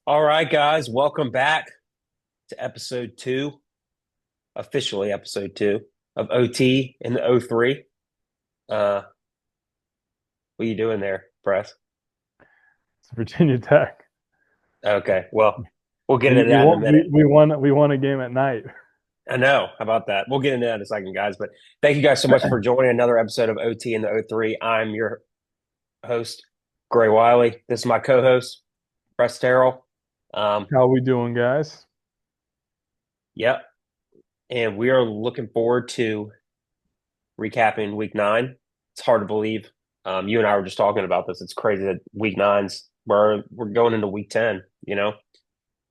All right, guys, welcome back to episode two, officially episode two of OT in the O3. What are you doing there, Press? It's Virginia Tech. Okay, well, we'll get We into we that in a won minute. we won a game at night. I know. How about that? We'll get into that in a second, guys. But thank you guys so much for joining another episode of OT in the O3. I'm your host, Gray Wiley. This is my co-host, Press Terrell. Um, How we doing, guys? yep. And we are looking forward to recapping week nine. It's hard to believe. You and I were just talking about this. It's crazy that week nine's we're going into week 10, you know?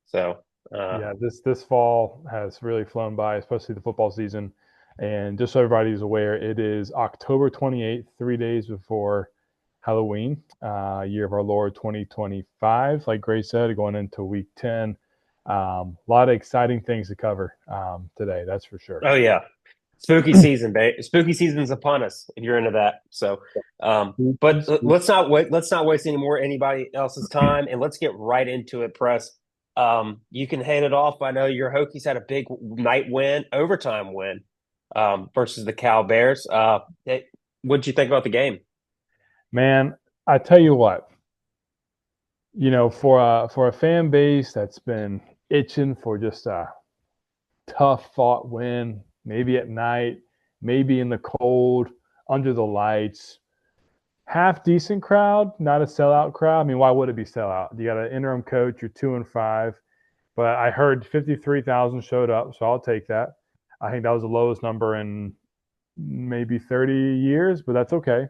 So Yeah, this fall has really flown by, especially the football season. And just so everybody's aware, it is October 28th, 3 days before Halloween, year of our Lord 2025. Like Gray said, going into week 10. A lot of exciting things to cover today, that's for sure. oh yeah. Spooky season, babe. Spooky season's upon us if you're into that. So but let's not waste any more anybody else's time and let's get right into it, Press. You can hand it off. I know your Hokies had a big night win, overtime win, versus the Cal Bears. What'd you think about the game? Man, I tell you what, for a fan base that's been itching for just a tough fought win, maybe at night, maybe in the cold, under the lights, half decent crowd, not a sellout crowd. I mean, why would it be sellout? You got an interim coach, you're 2-5, but I heard 53,000 showed up, so I'll take that. I think that was the lowest number in maybe 30 years, but that's okay.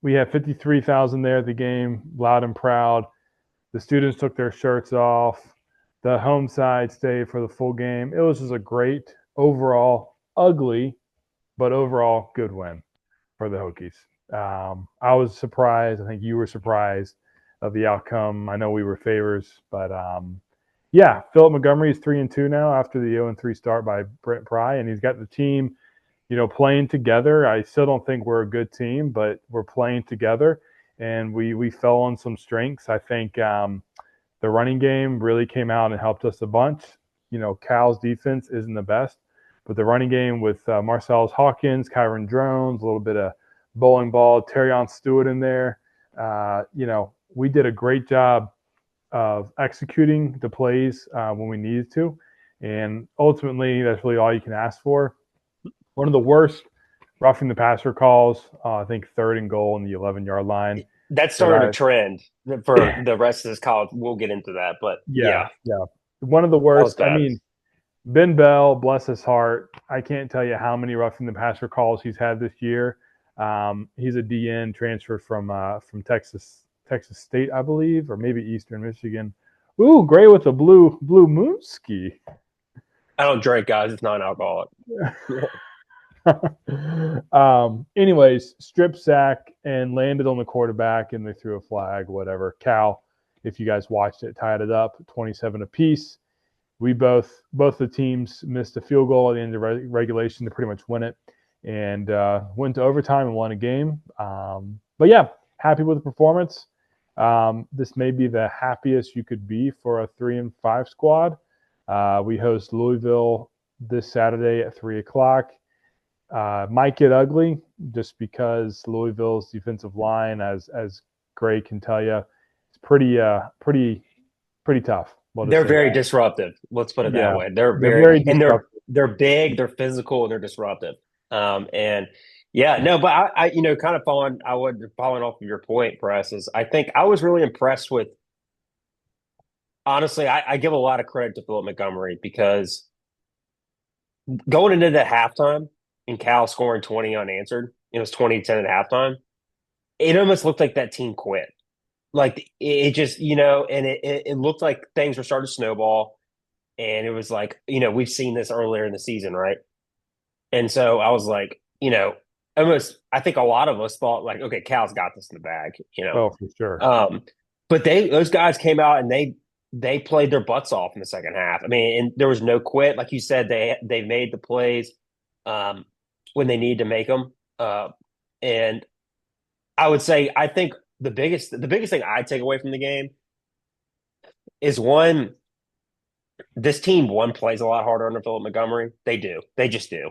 We had 53,000 there at the game, loud and proud. The students took their shirts off. The home side stayed for the full game. It was just a great overall, ugly, but overall good win for the Hokies. I was surprised. I think you were surprised of the outcome. I know we were favors, but yeah, Philip Montgomery is 3-2 now after the 0-3 start by Brent Pry, and he's got the team playing together. I still don't think we're a good team, but we're playing together, and we fell on some strengths. I think the running game really came out and helped us a bunch. Cal's defense isn't the best, but the running game with Marcellus Hawkins, Kyron Drones, a little bit of bowling ball, Terrion Stewart in there. We did a great job of executing the plays when we needed to, and ultimately, that's really all you can ask for. One of the worst roughing the passer calls, I think third and goal on the 11-yard line That that started a I trend for the rest of this college. We'll get into that, but yeah, yeah, yeah. One of the that was worst. I bad. mean, Ben Bell, bless his heart. I can't tell you how many roughing the passer calls he's had this year. He's a DN transferred from Texas State, I believe, or maybe Eastern Michigan. Ooh, Gray with a blue moonski. I don't drink, guys. It's non-alcoholic. Anyways, strip sack and landed on the quarterback, and they threw a flag, whatever. Cal, if you guys watched it, tied it up 27 apiece. We both the teams missed a field goal at the end of regulation to pretty much win it, and went to overtime and won a game. But yeah, happy with the performance. This may be the happiest you could be for a 3-5 squad. We host Louisville this Saturday at 3 o'clock. Might get ugly just because Louisville's defensive line, as Gray can tell you, it's pretty tough. We'll just They're say very that. disruptive. Let's put it that Yeah, way. They're they're very very and disruptive. they're big, they're physical, and they're disruptive. And yeah, no, but I kind of following off of your point, Press, is I think I was really impressed with honestly, I give a lot of credit to Philip Montgomery because going into the halftime and Cal scoring 20 unanswered, it was 20-10 at halftime. It almost looked like that team quit. Like it just, and it looked like things were starting to snowball. And it was like, we've seen this earlier in the season, right? And so I was like, almost, I think a lot of us thought like, okay, Cal's got this in the bag. Oh, for sure. Um, but those guys came out and they played their butts off in the second half. I mean, and there was no quit. Like you said, they made the plays when they need to make them. And I would say, I think the biggest thing I take away from the game is one, this team plays a lot harder under Philip Montgomery. They do. They just do.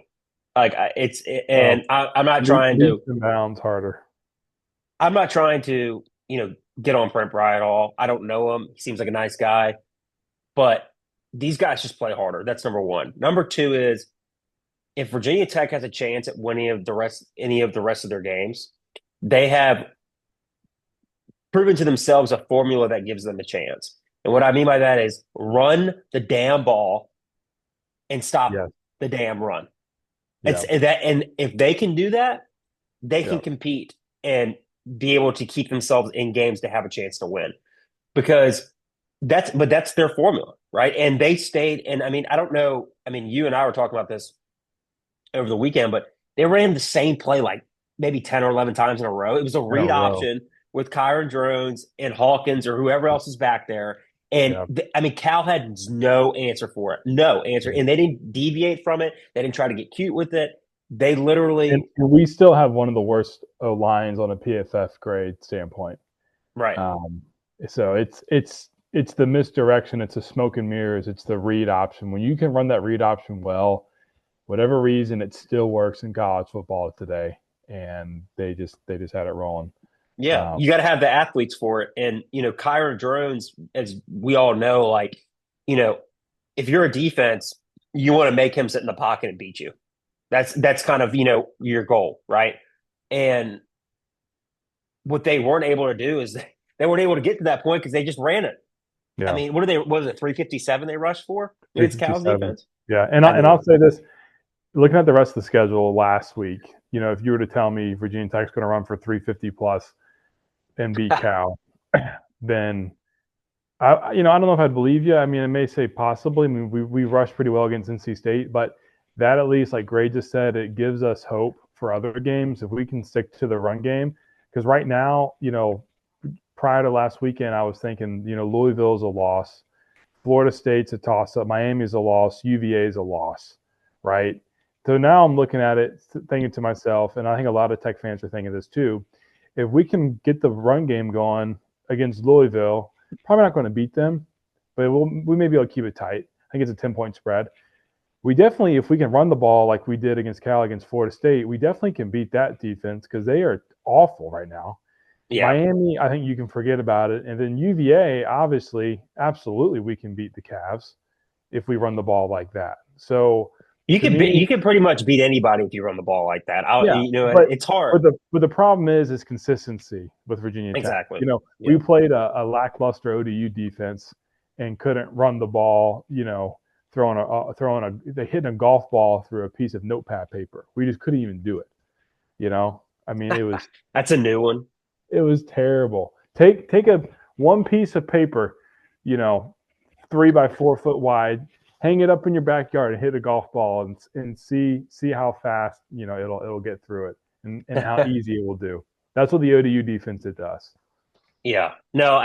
Well, I'm not trying leaps to and bounds harder. get on Brent Bry at all. I don't know him. He seems like a nice guy, but these guys just play harder. That's number one. Number two is if Virginia Tech has a chance at winning any of the rest of their games, they have proven to themselves a formula that gives them a chance. And what I mean by that is run the damn ball and stop Yes. the damn run. Yeah. And if they can do that, they Yeah. can compete and be able to keep themselves in games to have a chance to win. Because that's their formula, right? And they stayed. And I mean, I don't know. I mean, you and I were talking about this over the weekend, but they ran the same play like maybe 10 or 11 times in a row. It was a In a read row. option with Kyron Drones and Hawkins or whoever else is back there. And Yeah. I mean, Cal had no answer for it, no answer. Yeah. And they didn't deviate from it. They didn't try to get cute with it. They And, literally, and we still have one of the worst lines on a PFF grade standpoint. right. Um, so it's the misdirection. It's the smoke and mirrors. It's the read option. When you can run that read option well, whatever reason, it still works in college football today. And they just had it rolling. Yeah, Um, you got to have the athletes for it. And, Kyron Drones, as we all know, you know, if you're a defense, you want to make him sit in the pocket and beat you. That's kind of, your goal, right? And what they weren't able to do is they weren't able to get to that point because they just ran it. I yeah, mean, what is it, 357 they rushed for against Cal's 357. defense? Yeah, and I I'll mean, say this: looking at the rest of the schedule last week, if you were to tell me Virginia Tech's going to run for 350 plus and beat Cal, then I don't know if I'd believe you. I mean, I may say possibly. I mean, we rushed pretty well against NC State, but that at least, like Gray just said, it gives us hope for other games if we can stick to the run game. Because right now, prior to last weekend, I was thinking, Louisville's a loss, Florida State's a toss up, Miami's a loss, UVA's a loss, right? So now I'm looking at it, thinking to myself, and I think a lot of Tech fans are thinking this too. If we can get the run game going against Louisville, probably not going to beat them, but we may be able to keep it tight. I think it's a 10-point spread. We definitely, if we can run the ball like we did against Cal, against Florida State, we definitely can beat that defense because they are awful right now. yeah, Miami, I think you can forget about it. And then UVA, obviously, absolutely, we can beat the Cavs if we run the ball like that. So you to can me, you can pretty much beat anybody if you run the ball like that. yeah, but It's hard. but the problem is consistency with Virginia Tech. Exactly. We Yeah. played a lackluster ODU defense and couldn't run the ball. They hitting a golf ball through a piece of notepad paper. We just couldn't even do it. I mean, That's a new one. it was terrible. Take a one piece of paper, you know, 3 by 4 foot wide, hang it up in your backyard and hit a golf ball and see how fast it'll get through it and how easy it will do. That's what the ODU defense did to us. Yeah. No,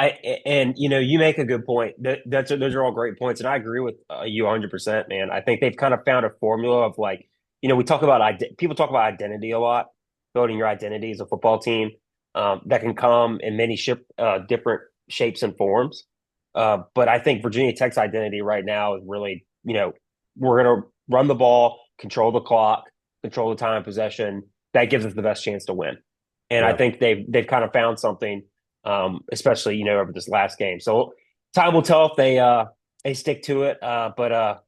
you make a good point. Those are all great points, and I agree with you 100%, man. I think they've kind of found a formula of like, we talk about people talk about identity a lot, building your identity as a football team, that can come in many different shapes and forms. But I think Virginia Tech's identity right now is really, we're going to run the ball, control the clock, control the time of possession. That gives us the best chance to win. And I Yeah. think they've kind of found something, especially over this last game. So time will tell if they stick to it. But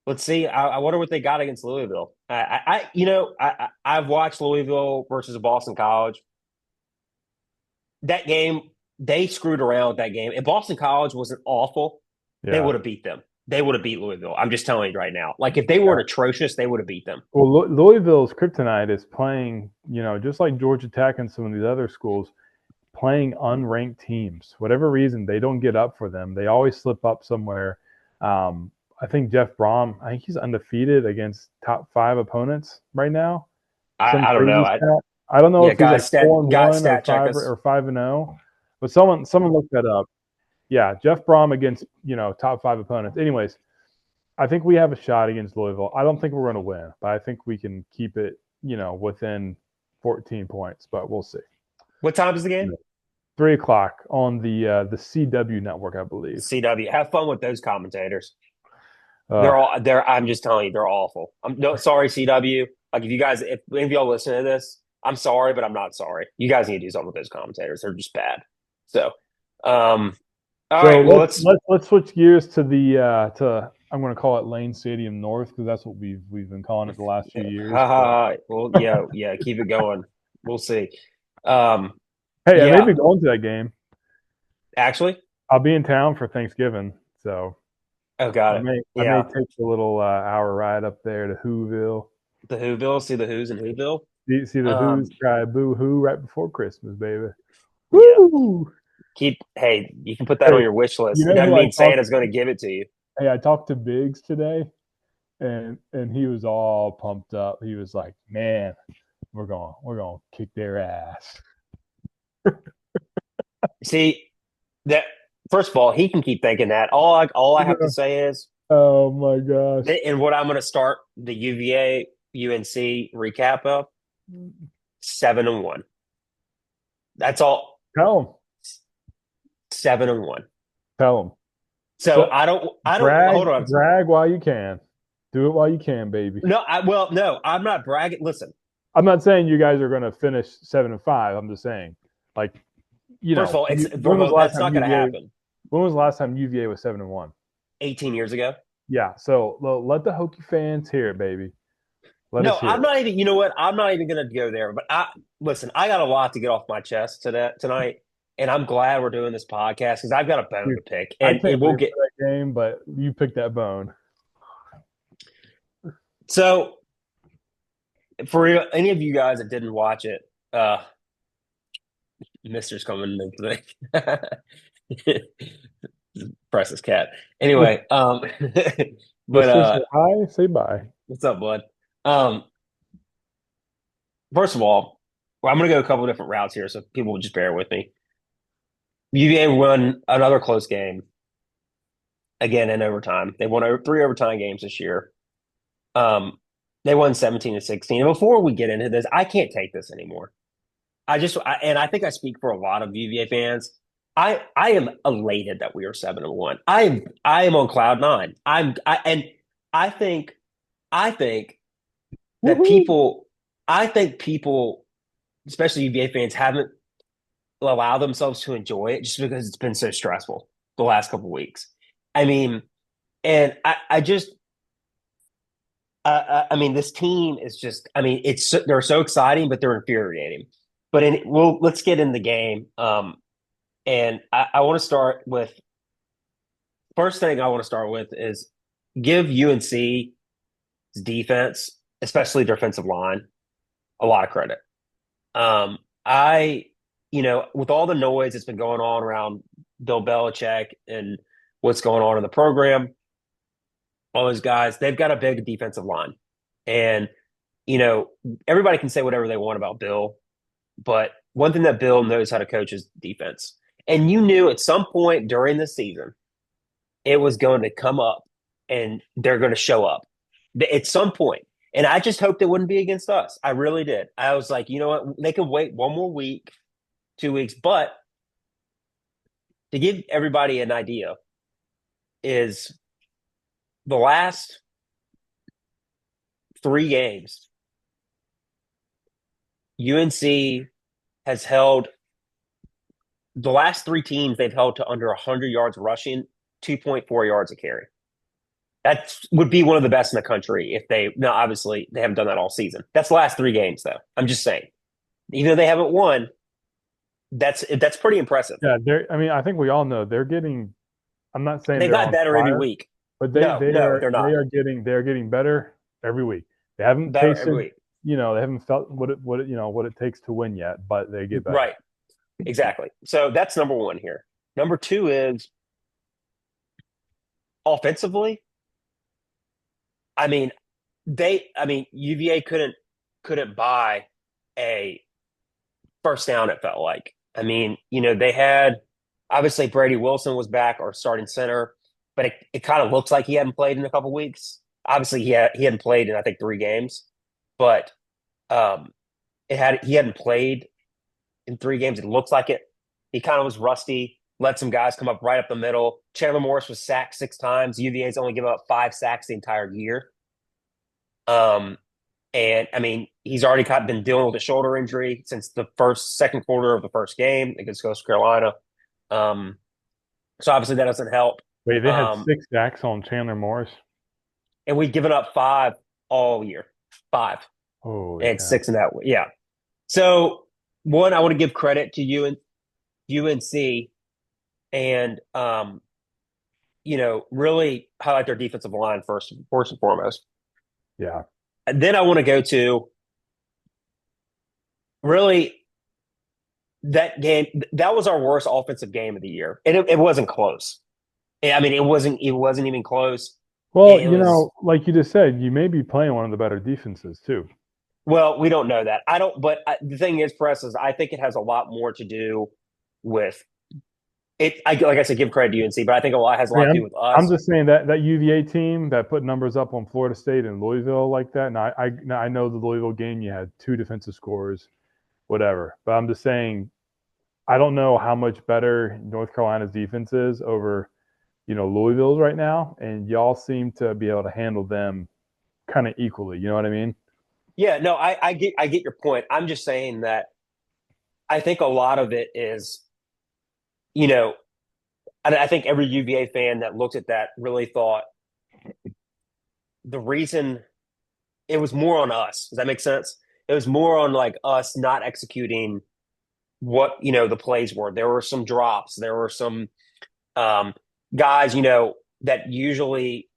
let's see. I wonder what they got against Louisville. I've watched Louisville versus Boston College. That game, they screwed around with that game. If Boston College wasn't awful, they Yeah. would have beat them. They would have beat Louisville. I'm just telling you right now. Like if they weren't atrocious, they would have beat them. Well, Louisville's kryptonite is playing, just like Georgia Tech and some of these other schools, playing unranked teams. Whatever reason, they don't get up for them. They always slip up somewhere. I think Jeff Brom, I think he's undefeated against top 5 opponents right now. Some I don't know. crazy stat. I don't know Yeah, if he's like four and guys, one or stat check five us. or 5-0, but someone looked that up. Yeah, Jeff Brom against top 5 opponents. Anyways, I think we have a shot against Louisville. I don't think we're going to win, but I think we can keep it within 14 points. But we'll see. What time is the game? 3 o'clock on the CW network, I believe. CW. Have fun with those commentators. Uh, I'm just telling you, they're awful. I'm no sorry, CW. Like if any of y'all listen to this, I'm sorry, but I'm not sorry. You guys need to do something with those commentators. They're just bad. So, all so right. Well, let's switch gears to the I'm going to call it Lane Stadium North because that's what we've been calling it the last few years. ha ha But ha. Well, yeah. Keep it going. We'll see. Um, hey, I may yeah. be going to that game. Actually, I'll be in town for Thanksgiving, so oh, got it. I may Yeah. take a little hour ride up there to Whoville. The Whoville. See the Who's in Whoville. See the Who's cry boo hoo right before Christmas, baby. Yeah. Woo! Hey, you can put that on Hey, your wish you list. It know doesn't who I mean talked? Santa's going to give it to you. Hey, I talked to Biggs today, and he was all pumped up. He was like, "Man, we're gonna kick their ass." See that first of all, he can keep thinking that. All I have to say is, Oh my gosh! and what I'm going to start the UVA UNC recap of 7-1. That's all. Tell him, 7-1. tell him. So So I don't. brag, Hold on. brag while you can. Do it while you can, baby. No, I'm not bragging. Listen, I'm not saying you guys are going to finish 7-5. I'm just saying, like, first of all, when was the last that's time not going to UVA? happen. When was the last time UVA was 7-1? 18 years ago. Yeah. So let the Hokie fans hear it, baby. Let No, us hear I'm it. not even. You know what? I'm not even going to go there. But listen. I got a lot to get off my chest tonight, and I'm glad we're doing this podcast because I've got a bone Dude, to pick, I and can't we'll wait get. for that game, but you picked that bone. So for any of you guys that didn't watch it, Mister's coming today. Precious cat. Anyway, but Mister, say hi, say bye. what's up, bud? Um, First of all, well, I'm going to go a couple of different routes here, so people will just bear with me. UVA won another close game again in overtime. They won over 3 overtime games this year. Um, they won 17-16. And before we get into this, I can't take this anymore. And I think I speak for a lot of UVA fans. I am elated that we are 7-1. I am on cloud nine. And I think I think that Woohoo! I think people, especially UVA fans, haven't allowed themselves to enjoy it just because it's been so stressful the last couple of weeks. I mean, and I just I mean, this team is just. I mean, they're so exciting, but they're infuriating. Let's get in the game. And I want to start with first thing I want to start with is give UNC's defense, especially defensive line, a lot of credit. I, with all the noise that's been going on around Bill Belichick and what's going on in the program, all those guys, they've got a big defensive line. And, you know, everybody can say whatever they want about Bill, but one thing that Bill knows how to coach is defense. And you knew at some point during the season, it was going to come up and they're going to show up at some point. And I just hoped it wouldn't be against us. I really did. I was like, you know what? They can wait one more week, 2 weeks. But to give everybody an idea, is the last 3 games, UNC has held the last 3 teams they've held to under 100 yards rushing, 2.4 yards a carry. That would be one of the best in the country if no, obviously they haven't done that all season. That's the last 3 games, though. I'm just saying. Even though they haven't won, that's pretty impressive. Yeah, I mean, I think we all know they're getting. I'm not saying They've they're got on better every fire, week. but No, they're not. they are getting better every week. They haven't Better every tasted, week. they haven't felt what it takes to win yet, but they get better. Right. Exactly. So that's number one here. Number two is offensively. I mean, UVA couldn't buy a first down, it felt like. I mean, they had obviously Brady Wilson was back or starting center, but it kind of looks like he hadn't played in a couple weeks. Obviously, he hadn't played in I think 3 games, but he hadn't played in 3 games. It looks like it. He kind of was rusty, let some guys come up right up the middle. Chandler Morris was sacked 6 times. UVA's only given up 5 sacks the entire year. Um, and I mean, he's already kind of been dealing with a shoulder injury since the second quarter of the first game against Coastal Carolina. Um, so obviously that doesn't help. Wait, they had Um, 6 sacks on Chandler Morris. and we've given up 5 all year, 5, Holy and cow! 6 in that. Yeah. So one, I want to give credit to you and UNC, and really highlight their defensive line first and foremost. Yeah, And then I want to go to really that game. That was our worst offensive game of the year, and it wasn't close. I mean, it wasn't even close. well, It was like you just said, you may be playing one of the better defenses too. well, we don't know that. I don't. But the thing is, Press is I think it has a lot more to do with it. Like I said, give credit to UNC, but I think a lot has a I lot mean, to do with I'm us. just saying that UVA team that put numbers up on Florida State and Louisville like that. Now I know the Louisville game you had 2 defensive scores, whatever. But I'm just saying I don't know how much better North Carolina's defense is over Louisville's right now, and y'all seem to be able to handle them kind of equally. You know what I mean? Yeah, no, I get your point. I'm just saying that I think a lot of it is, you know, I think every UVA fan that looked at that really thought the reason it was more on us. Does that make sense? It was more on like us not executing what the plays were. There were some drops. There were some um, guys that usually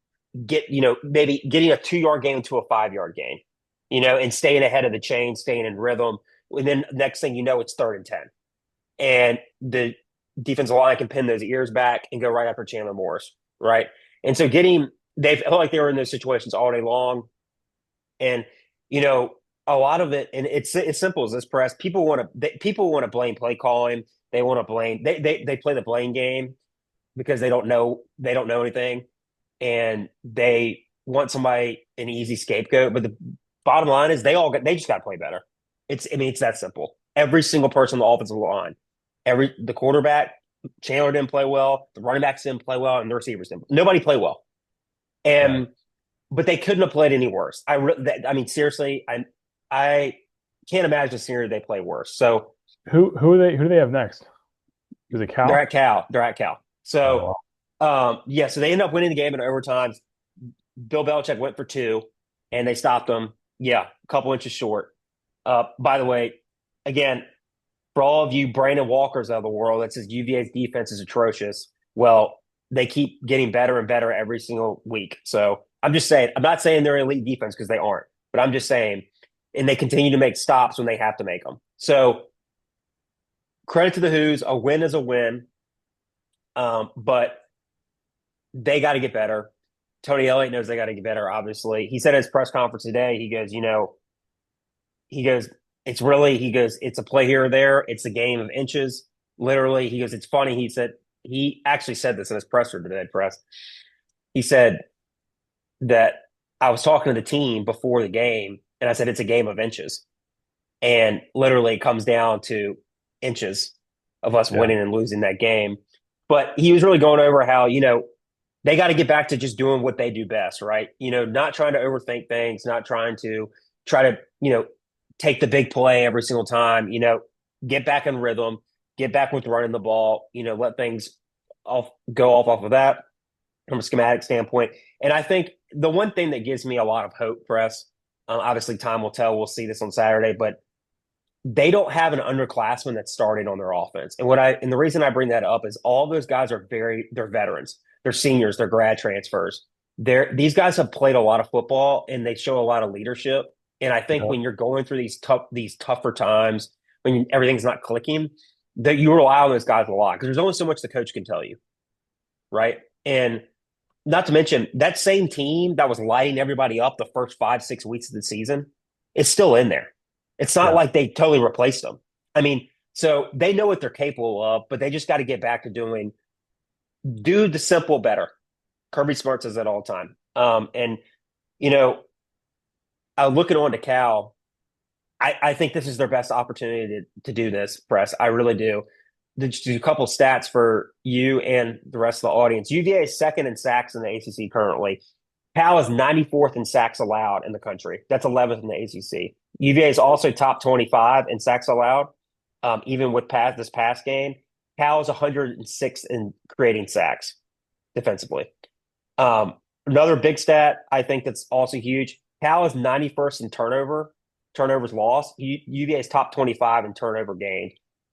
get maybe getting a 2 yard gain to a 5 yard gain, and staying ahead of the chain, staying in rhythm. And then next thing you know, it's 3rd and 10, and the defensive line can pin those ears back and go right after Chandler Morris, right? And so they felt like they were in those situations all day long. And a lot of it, and it's simple as this, Press. People want to blame play calling. They want to blame they play the blame game because they don't know anything, and they want somebody an easy scapegoat. But the bottom line is they just got to play better. It's that simple. Every single person on the offensive line, the quarterback, Chandler didn't play well, the running backs didn't play well, and the receivers didn't. Nobody played well, Right. and but they couldn't have played any worse. I mean, seriously, I can't imagine a scenario they play worse. So Who do they have next? Is it they're Cal? at Cal. They're at Cal. So Oh, yeah, so they end up winning the game in overtime. Bill Belichick went for 2, and they stopped them. Yeah, a couple inches short. By the way, again, for all of you Brandon Walkers of the world that says UVA's defense is atrocious. Well, they keep getting better and better every single week. So I'm just saying, I'm not saying they're an elite defense because they aren't, but I'm just saying, and they continue to make stops when they have to make them. So credit to the Who's. A win is a win, but they got to get better. Tony Elliott knows they got to get better. Obviously, he said at his press conference today, he goes, it's a play here or there. It's a game of inches. Literally, he goes, it's funny. He actually said this in his presser today, press. He said that I was talking to the team before the game, and I said, it's a game of inches. And literally, it comes down to inches of us yeah. winning and losing that game. But he was really going over how, they got to get back to just doing what they do best, right? Not trying to overthink things, not trying to try to, take the big play every single time, get back in rhythm, get back with running the ball, let things go off of that from a schematic standpoint. And I think the one thing that gives me a lot of hope, Press, obviously time will tell. We'll see this on Saturday, but they don't have an underclassman that started on their offense. And the reason I bring that up is all those guys they're veterans, they're seniors, they're grad transfers. These guys have played a lot of football and they show a lot of leadership. And I think Yep. when you're going through these tougher times, when everything's not clicking, that you rely on those guys a lot because there's only so much the coach can tell you, right? And not to mention that same team that was lighting everybody up the first 5, 6 weeks of the season is still in there. It's not Yeah. like they totally replaced them. I mean, so they know what they're capable of, but they just got to get back to do the simple better. Kirby Smart says that all the time. And you know, looking on to Cal, I think this is their best opportunity to do this, Press. I really do. just a couple stats for you and the rest of the audience. UVA is second in sacks in the ACC currently. Cal is 94th in sacks allowed in the country. That's 11th in the ACC. UVA is also top 25 in sacks allowed, even with this past game. Cal is 106th in creating sacks defensively. Another big stat I think that's also huge. Cal is 91st in turnovers lost. UVA is top 25 in turnover gained.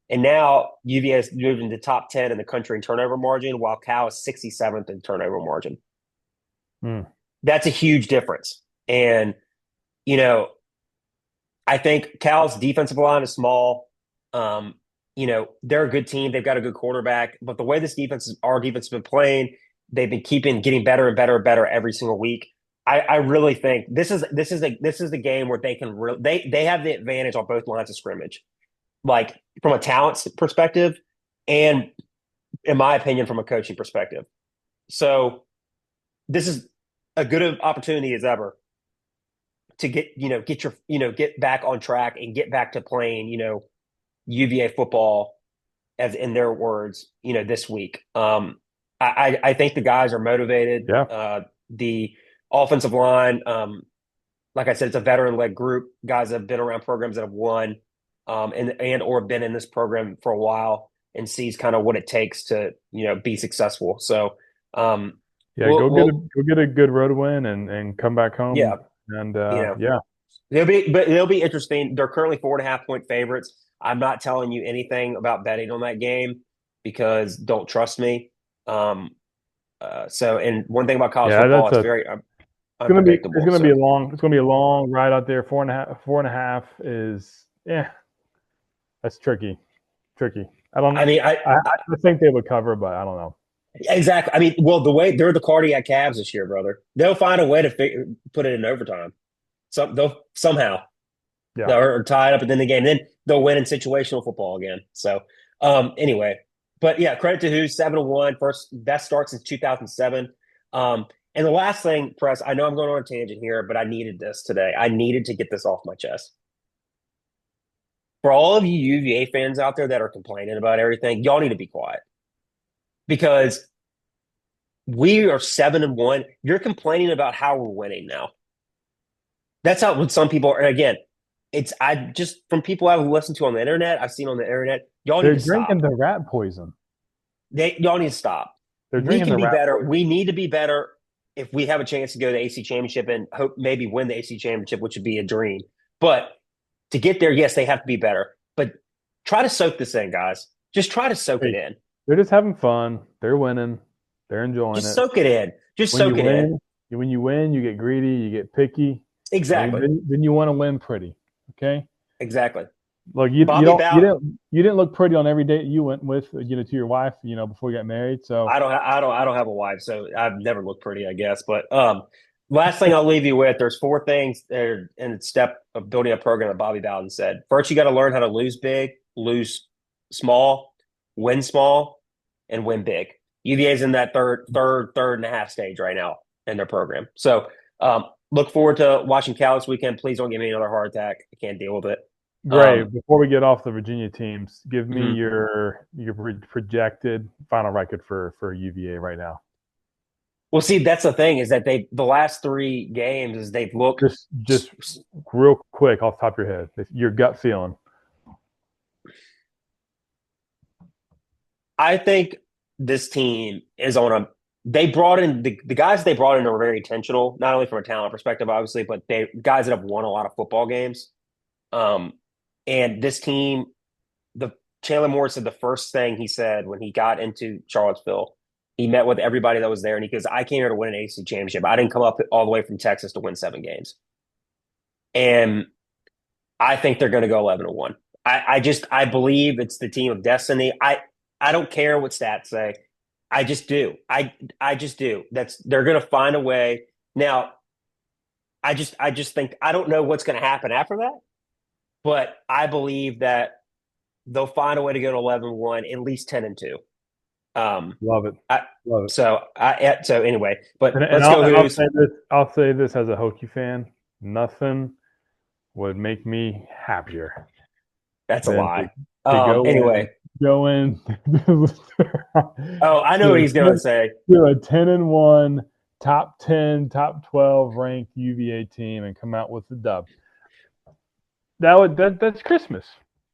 And now UVA has moved into top 10 in the country in turnover margin, while Cal is 67th in turnover margin. Hmm. That's a huge difference. And, you know, I think Cal's defensive line is small. They're a good team. They've got a good quarterback. But the way our defense has been playing, they've been getting better and better and better every single week. I really think this is the game where they can they have the advantage on both lines of scrimmage, like from a talent perspective, and in my opinion, from a coaching perspective. So this is a good opportunity as ever to get back on track and get back to playing, UVA football, as in their words, this week. I think the guys are motivated. Yeah. The offensive line, like I said, it's a veteran-led group. Guys that have been around programs that have won, and or been in this program for a while and sees kind of what it takes to be successful. So Yeah, go get a good road win and come back yeah, home. And yeah. They'll be interesting. They're currently 4.5-point favorites. I'm not telling you anything about betting on that game because don't trust me. And one thing about college football, it's very unpredictable. It's gonna be a long ride out there. 4.5 is that's tricky. I don't know. I mean, I think they would cover, but I don't know. exactly. I mean, well, the way they're the cardiac Cavs this year, brother, they'll find a way to put it in overtime. They'll somehow, Yeah. or tie it up at the end of the game. Then they'll win in situational football again. So, anyway, but yeah, credit to who's 7-1, first best start since 2007. And the last thing, Press, I know I'm going on a tangent here, but I needed this today. I needed to get this off my chest. For all of you UVA fans out there that are complaining about everything, y'all need to be quiet because we are 7-1. You're complaining about how we're winning now. That's how what some people are. Again, I just from people I've listened to on the internet, I've seen on the internet. They're drinking the rat poison. Y'all need to stop. We can be better. We need to be better if we have a chance to go to the AC Championship and hope maybe win the AC Championship, which would be a dream. But to get there, yes, they have to be better. But try to soak this in, guys. Just try to soak it in. They're just having fun. They're winning. They're enjoying it. Just soak it in. Just soak it in. When you win, you get greedy. You get picky. Exactly. Then you want to win pretty. Okay. Exactly. Look, you didn't look pretty on every date you went with, to your wife, before you got married. So I don't have a wife, so I've never looked pretty, I guess. But last thing I'll leave you with, there's 4 things that are in the step of building a program that Bobby Bowden said. First, you got to learn how to lose big, lose small, win small, and win big. UVA's in that third and a half stage right now in their program. So look forward to watching Cal this weekend. Please don't give me another heart attack. I can't deal with it. Great. Before we get off the Virginia teams, give me your projected final record for UVA right now. Well, see, that's the thing is that the last 3 games is they've looked just real quick off the top of your head, your gut feeling. I think this team is on a. They brought in the guys they brought in are very intentional, not only from a talent perspective, obviously, but guys that have won a lot of football games. And this team, Chandler Moore said the first thing he said when he got into Charlottesville, he met with everybody that was there, and he goes, "I came here to win an AC championship. I didn't come up all the way from Texas to win 7 games." And I think they're going to go 11-1. I believe it's the team of destiny. I don't care what stats say. I just do. I just do. They're going to find a way. Now, I just think I don't know what's going to happen after that, but I believe that they'll find a way to go to 11-1, at least 10-2. Love it. Love it. So anyway, but let's go. I'll say this as a Hokie fan: nothing would make me happier. That's a lie. To go anyway, going Oh, I know to what he's going to say. a 10-1, top 10, top 12 ranked UVA team and come out with the dub. That's Christmas.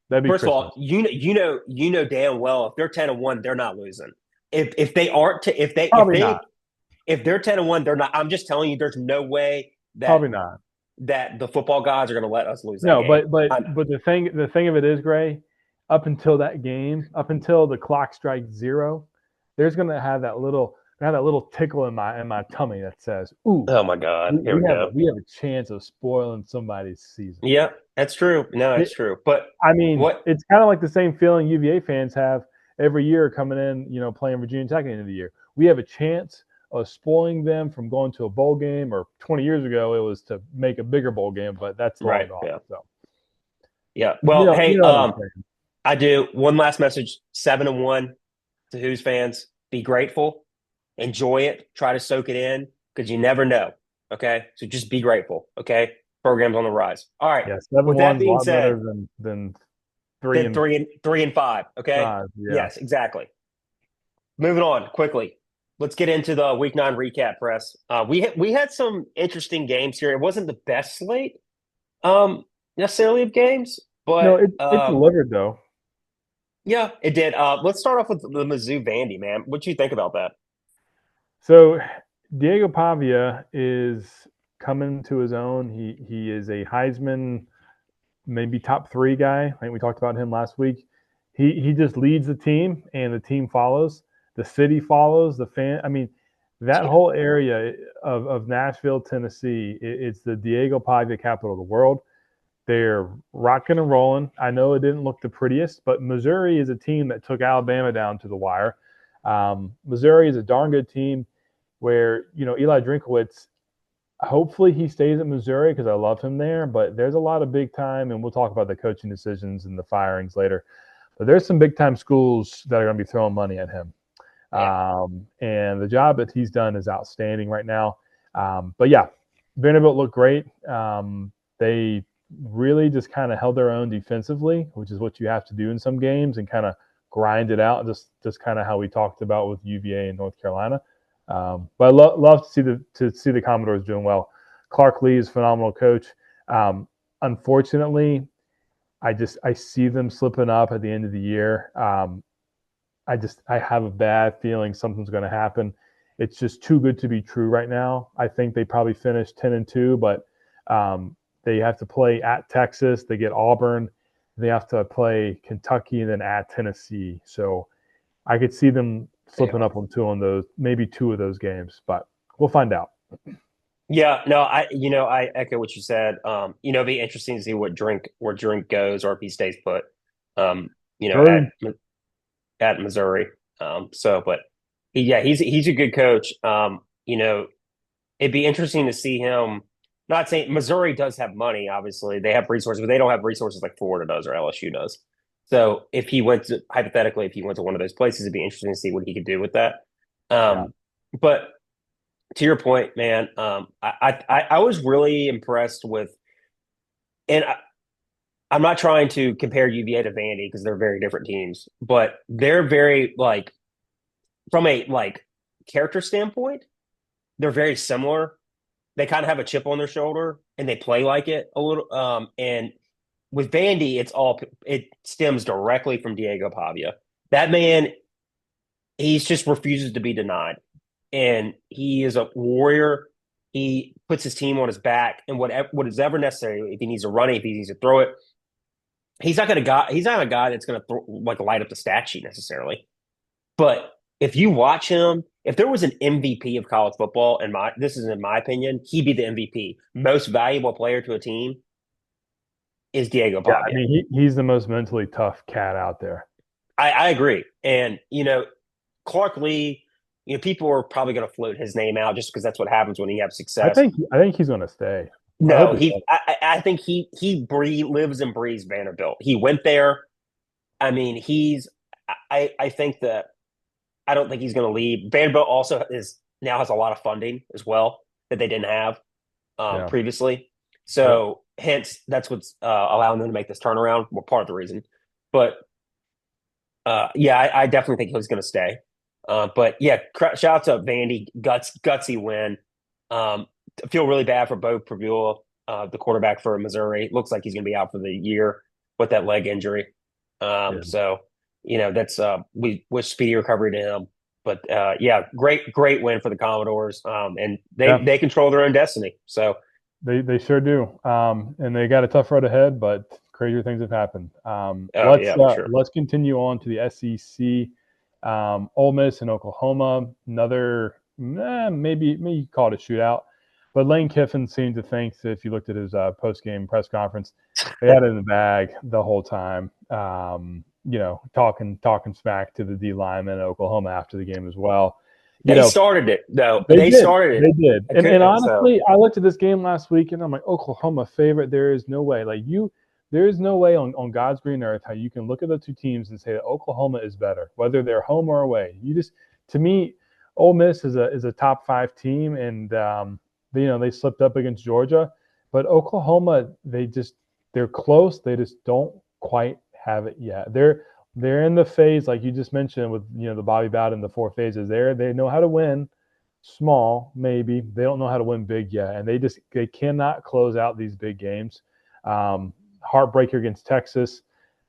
That'd be First of all, Christmas. you know damn well if they're 10-1, they're not losing. If they aren't, Probably not. if they're 10-1, they're not. I'm just telling you, there's no way that Probably not. the football gods are going to let us lose that No, game. but the thing of it is, Gray, up until that game, up until the clock strikes zero, there's gonna have that little tickle in my tummy that says, "Ooh, Oh my God, here we we have go. we have a chance of spoiling somebody's season." Yeah, that's true. No, It, it's true. But I mean, what? it's kind of like the same feeling UVA fans have every year coming in, playing Virginia Tech at the end of the year. We have a chance of spoiling them from going to a bowl game, or 20 years ago it was to make a bigger bowl game, but that's long Right. gone. Yeah. So Yeah. Well, you hey, know what I'm saying. I do one last message: 7-1 to Who's fans. Be grateful, enjoy it, try to soak it in because you never know. Okay, so just be grateful. Okay, program's on the rise. All right. Yeah, seven With that one's a being lot better said, than three then and 3-5. Okay. five. Yeah. Yes, exactly. Moving on quickly. Let's get into the week 9 recap press. We had some interesting games here. It wasn't the best slate necessarily of games, No, but it delivered though. yeah, it did. Let's start off with the Mizzou Vandy, man. What do you think about that? So Diego Pavia is coming to his own. He is a Heisman, maybe top three guy. I think we talked about him last week. He just leads the team, and the team follows. The city follows. The fan. I mean, that Yeah, whole area of Nashville, Tennessee, it's the Diego Pavia capital of the world. They're rocking and rolling. I know it didn't look the prettiest, but Missouri is a team that took Alabama down to the wire. Missouri is a darn good team where, Eli Drinkowitz, hopefully he stays at Missouri because I love him there, but there's a lot of big time, and we'll talk about the coaching decisions and the firings later. But there's some big time schools that are going to be throwing money at him. yeah, And the job that he's done is outstanding right now. But yeah, Vanderbilt looked great. They really just kind of held their own defensively, which is what you have to do in some games, and kind of grind it out. Just kind of how we talked about with UVA and North Carolina. But I love to see the Commodores doing well. Clark Lee is a phenomenal coach. Unfortunately, I see them slipping up at the end of the year. I have a bad feeling something's going to happen. It's just too good to be true right now. I think they probably finished 10-2, but they have to play at Texas. They get Auburn. They have to play Kentucky and then at Tennessee. So I could see them yeah. slipping up on those, maybe two of those games, but we'll find out. Yeah, no, I echo what you said. It'd be interesting to see where Drink goes or if he stays put. Um, you know, True. at Missouri. But he's a good coach. It'd be interesting to see him. Not saying Missouri does have money, obviously they have resources, but they don't have resources like Florida does or LSU does. So if he went to hypothetically, if he went to one of those places, it'd be interesting to see what he could do with that. Yeah. But to your point, man, I was really impressed with, and I'm not trying to compare UVA to Vandy because they're very different teams, but they're very like from a character standpoint, they're very similar. They kind of have a chip on their shoulder and they play like it a little. And with Vandy, it stems directly from Diego Pavia. That man, he's just refuses to be denied, and he is a warrior. He puts his team on his back, and what is ever necessary. If he needs to run it, if he needs to throw it, he's not a guy that's going to light up the stat sheet necessarily. But if you watch him, if there was an MVP of college football, this is in my opinion, he'd be the MVP. Most valuable player to a team is Diego Yeah. I Pavia. mean, he's the most mentally tough cat out there. I agree. And, Clark Lee, people are probably going to float his name out just because that's what happens when you have success. I think he's going to stay. I hope No, he does. I think he lives and breathes Vanderbilt. He went there. I mean, I think that I don't think he's going to leave. Vanderbilt also now has a lot of funding as well that they didn't have Yeah. previously. Yep. So hence that's what's allowing them to make this turnaround. Well, part of the reason, but Yeah, I definitely think he's going to stay. But yeah, shout out to Vandy, gutsy win. Um, I feel really bad for Bo Prabula, the quarterback for Missouri. Looks like he's going to be out for the year with that leg injury. Yeah. So that's we wish speedy recovery to him. But yeah, great win for the Commodores. And they Yeah. they control their own destiny. So They sure do. And they got a tough road ahead, but crazier things have happened. yeah, for sure. Let's continue on to the SEC. Ole Miss and Oklahoma, another maybe call it a shootout. But Lane Kiffin seemed to think that if you looked at his post game press conference, they had it in the bag the whole time. Talking smack to the D lineman in Oklahoma after the game as well. You They know, started it though. they They did. started it. They did. I And could so. honestly, I looked at this game last week and I'm like, Oklahoma favorite. There is no way. There is no way on God's green earth how you can look at the two teams and say that Oklahoma is better, whether they're home or away. To me, Ole Miss is a top five team, and they slipped up against Georgia, but Oklahoma they're close. They just don't quite have it yet. They're in the phase like you just mentioned with the Bobby Bowden, the four phases. They know how to win small, maybe. They don't know how to win big yet, and they cannot close out these big games. Heartbreaker against Texas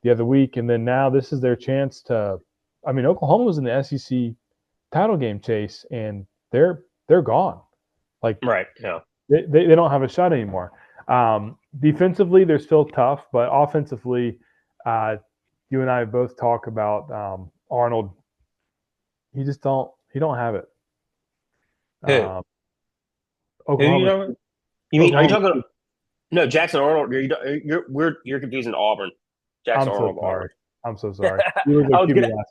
the other week, and then now this is their chance to. I mean, Oklahoma was in the SEC title game chase, and they're gone. Like Right. Yeah. they don't have a shot anymore. Defensively, they're still tough, but offensively, you and I both talk about Arnold. He don't have it. Who? Um, Who you Oklahoma know? You mean? Are you Oklahoma talking? No, Jackson Arnold. You're confusing Auburn. Jackson I'm so Arnold, Auburn. sorry. I'm so sorry. He was a I was QB gonna. last year.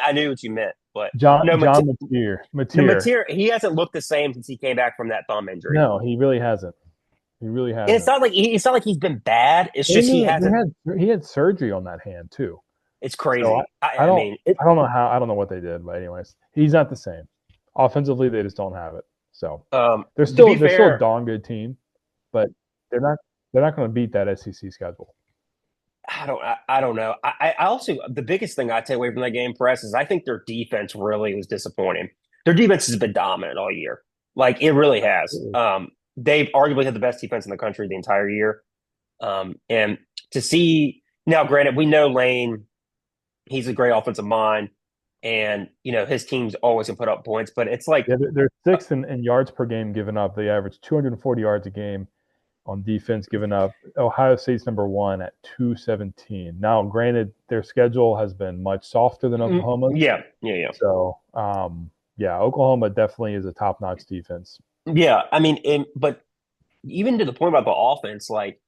I knew what you meant, but no, John Mateer. no, Mateer. Mateer. He hasn't looked the same since he came back from that thumb injury. No, he really hasn't. He really And it's hasn't. not like it's not like he's been bad. It's And just he he hasn't. had surgery on that hand too. It's So crazy. I I don't mean, I don't know what they did, but anyways, he's not the same. Offensively, they just don't have it. So to be they're still a fair, darn good team, but they're not they're not going to beat that SEC schedule. I don't know. I also the biggest thing I take away from that game for us is I think their defense really was disappointing. Their defense has been dominant all year. Like it really has. They've arguably had the best defense in the country the entire year. And to see now, granted, we know Lane, he's a great offensive mind, and his teams always can put up points, but it's like Yeah, they're sixth in yards per game given up. They average 240 yards a game on defense given up. Ohio State's number one at 217. Now, granted, their schedule has been much softer than Oklahoma's. yeah. So, yeah, Oklahoma definitely is a top-notch defense. Yeah, I mean, but even to the point about the offense, like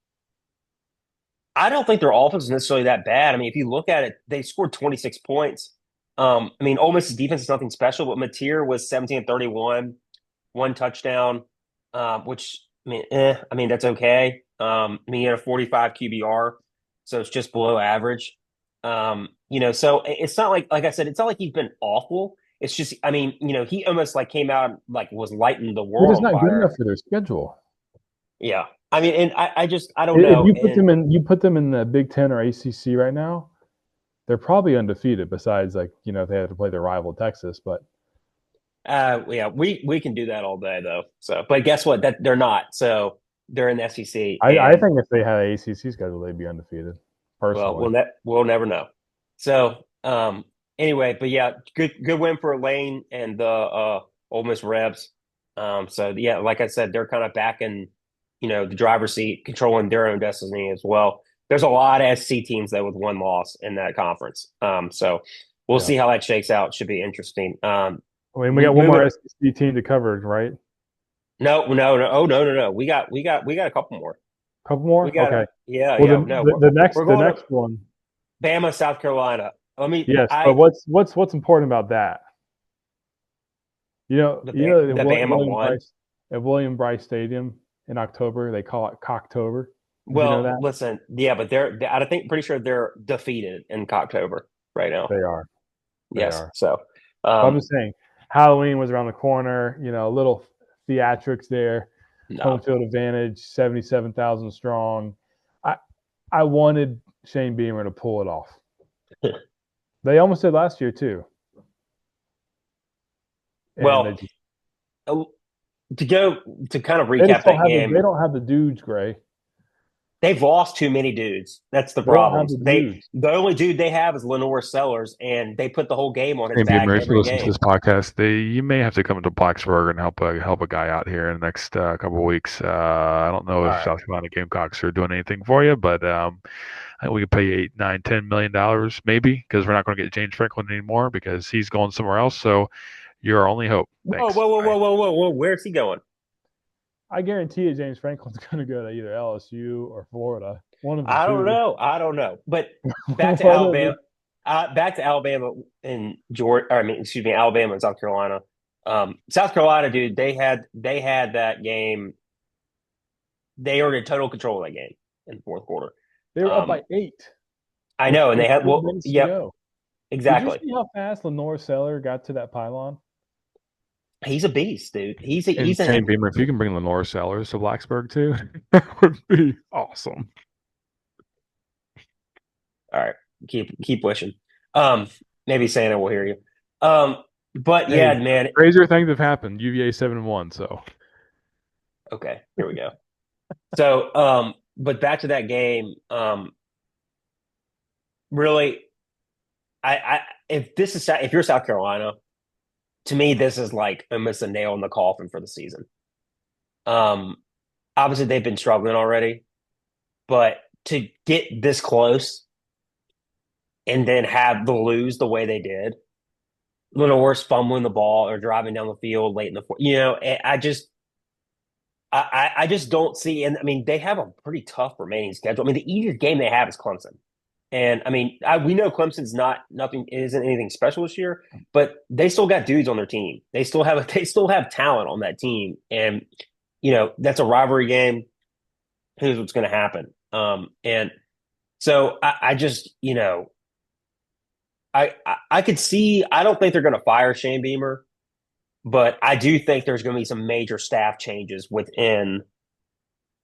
I don't think their offense is necessarily that bad. I mean, if you look at it, they scored 26 points. I mean, Ole Miss's defense is nothing special, but Mateer was 17-31, one touchdown, which I mean that's okay. I mean, he had a 45 QBR, so it's just below average. So it's not like I said, it's not like he's been awful. It's just, I mean, he almost like came out like was lighting the They're world just on not good fire. enough for their schedule. Yeah. I mean, and I don't If know. you And put them in the Big Ten or ACC right now, they're probably undefeated. Besides, like if they had to play their rival Texas, but yeah, we can do that all day though. So, but guess what? That they're not. So they're in the SEC, I and think if they had an ACC schedule, they'd be undefeated. well, Personally, we'll never know. So, anyway, but yeah, good win for Lane and the Ole Miss Rebs. So yeah, like I said, they're kind of back in the driver's seat, controlling their own destiny as well. There's a lot of SC teams though with one loss in that conference. So we'll yeah. see how that shakes out. Should be interesting. I mean, we got one Moving. more SEC team to cover, right? No. Oh no. We got a couple more. Couple We more. got Okay. Well, yeah. No, we're the going to next one. Bama, South Carolina. Let me Yes, but I what's important about that? the Bama one. At William Bryce Stadium in October, they call it Cocktober. Did you know Well, that? listen, yeah, but I think pretty sure they're defeated in Cocktober right now. They are. They Yes. are. So, But I'm just saying, Halloween was around the corner. A little theatrics there. Home no. field advantage, 77,000 strong. I I wanted Shane Beamer to pull it off. They almost did last year too, and Well, uh, to go to kind of they just recap don't that have game, they don't have the dudes, Gray. they've lost too many dudes. That's the They don't have problems. the dudes. The only dude they have is Lenore Sellers, and they put the whole game on his Hey, back Beamer, if you every listen to game. this podcast, you may have to come to Blacksburg and help a guy out here in the next couple of weeks. I don't know All if right. South Carolina Gamecocks are doing anything for you, but I think we could pay you $8, $9, $10 million maybe because we're not going to get James Franklin anymore because he's going somewhere else. So you're our only hope. Whoa, Thanks. whoa, whoa, Bye. whoa, whoa, whoa, whoa! Where's he going? I guarantee you, James Franklin's going to go to either LSU or Florida. One of the I don't two. know. I don't know. But back to One of Alabama. the, Back to Alabama and Georgia. I mean, excuse me, Alabama and South Carolina. South Carolina, dude, they had that game. They were in total control of that game in the fourth quarter. they were up Um, by 8 I with know, and they had 8 well, minutes to yep, go. Did you exactly. see how fast Lenore Seller got to that pylon? He's a beast, dude. And He's a hey, Beamer, if you can bring Lenore Sellers to Blacksburg too, that would be awesome. all right. Keep wishing. Um, Maybe Santa will hear you. Um, but yeah, Hey, man. crazier things have happened. UVA 7-1, so Okay, here we go. So, but back to that game. Really, I if you're South Carolina, to me, this is like almost a nail in the coffin for the season. Um, Obviously they've been struggling already, but to get this close and then have the lose the way they did, a little worse fumbling the ball or driving down the field late in the I just don't see. And I mean, they have a pretty tough remaining schedule. I mean, the easiest game they have is Clemson. And I mean, we know Clemson's isn't anything special this year, but they still got dudes on their team. They still have talent on that team, and that's a rivalry game. Who's what's going to happen? And so I just I could see. I don't think they're going to fire Shane Beamer, but I do think there's going to be some major staff changes within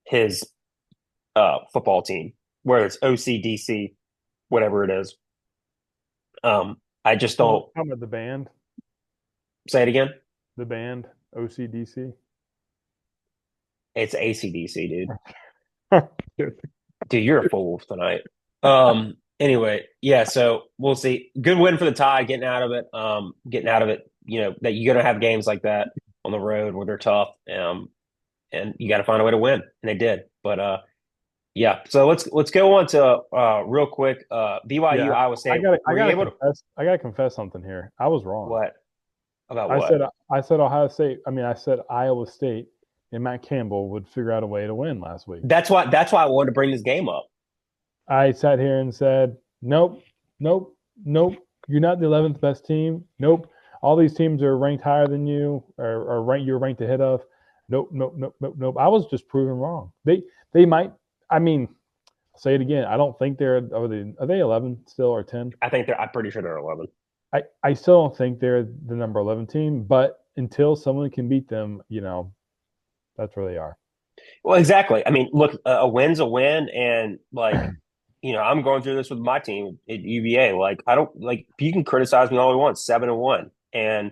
his football team, whether it's OCDC, whatever it is. I just don't Come with the band. say it again. The band, OCDC. It's ACDC, dude. Good. Dude, you're a fool tonight. Anyway, yeah, so we'll see. Good win for the Tide, getting out of it. Getting out of it, that you're gonna have games like that on the road where they're tough. And you gotta find a way to win. And they did. But yeah. So let's go on to real quick, BYU Yeah, Iowa I State. gotta I Were you gotta able to confess. I gotta confess something here. I was wrong. what? About I what? said I said Ohio State. I mean, I said Iowa State and Matt Campbell would figure out a way to win last week. That's why I wanted to bring this game up. I sat here and said, nope, nope, nope. You're not the 11th best team. Nope. All these teams are ranked higher than you, or you're ranked ahead of. Nope, nope, nope, nope, nope. I was just proven wrong. They might. I mean, I'll say it again. I don't think are they 11 still or 10? I'm pretty sure they're 11. I still don't think they're the number 11 team. But until someone can beat them, that's where they are. Well, exactly. I mean, look, a win's a win, and like, I'm going through this with my team at UVA. Like, I don't like you can criticize me all you want, 7-1, and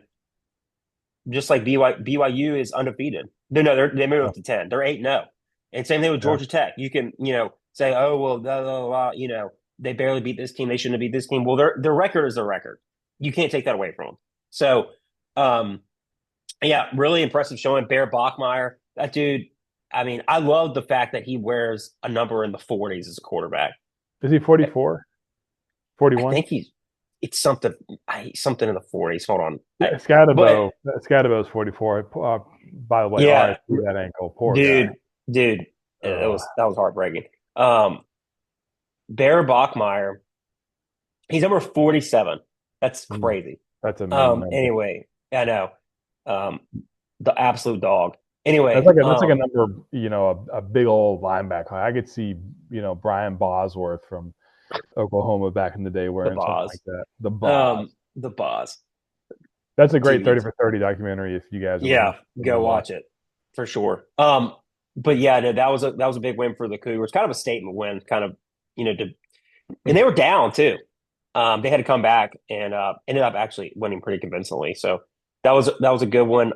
just like BYU is undefeated. No, they moved Yeah. up to 10. They're 8-0, and same thing with Yeah. Georgia Tech. You can say, oh well, blah, blah, blah, they barely beat this team. They shouldn't have beat this team. Well, their record is their record. You can't take that away from them. So, yeah, really impressive showing. Bear Bachmeyer, that dude. I mean, I love the fact that he wears a number in the 40s as a quarterback. Is he 44? I 41? think it's something in the 40s. Hold on. Scatterbo is 44. By the way, Yeah, RIP that ankle. Poor dude, guy. dude, that was heartbreaking. Bear Bachmeyer, he's number 47. That's crazy. That's a mean number. Anyway, I know. The absolute dog. Anyway, That's like a number, a big old linebacker. I could see, Brian Bosworth from Oklahoma back in the day wearing something like that. The Boz. The Boz. That's a great Dude. 30 for 30 documentary if you guys go watch it for sure. But yeah, no, that was a big win for the Cougars. Kind of a statement win, kind of, and they were down too. They had to come back and ended up actually winning pretty convincingly. So that was a good one.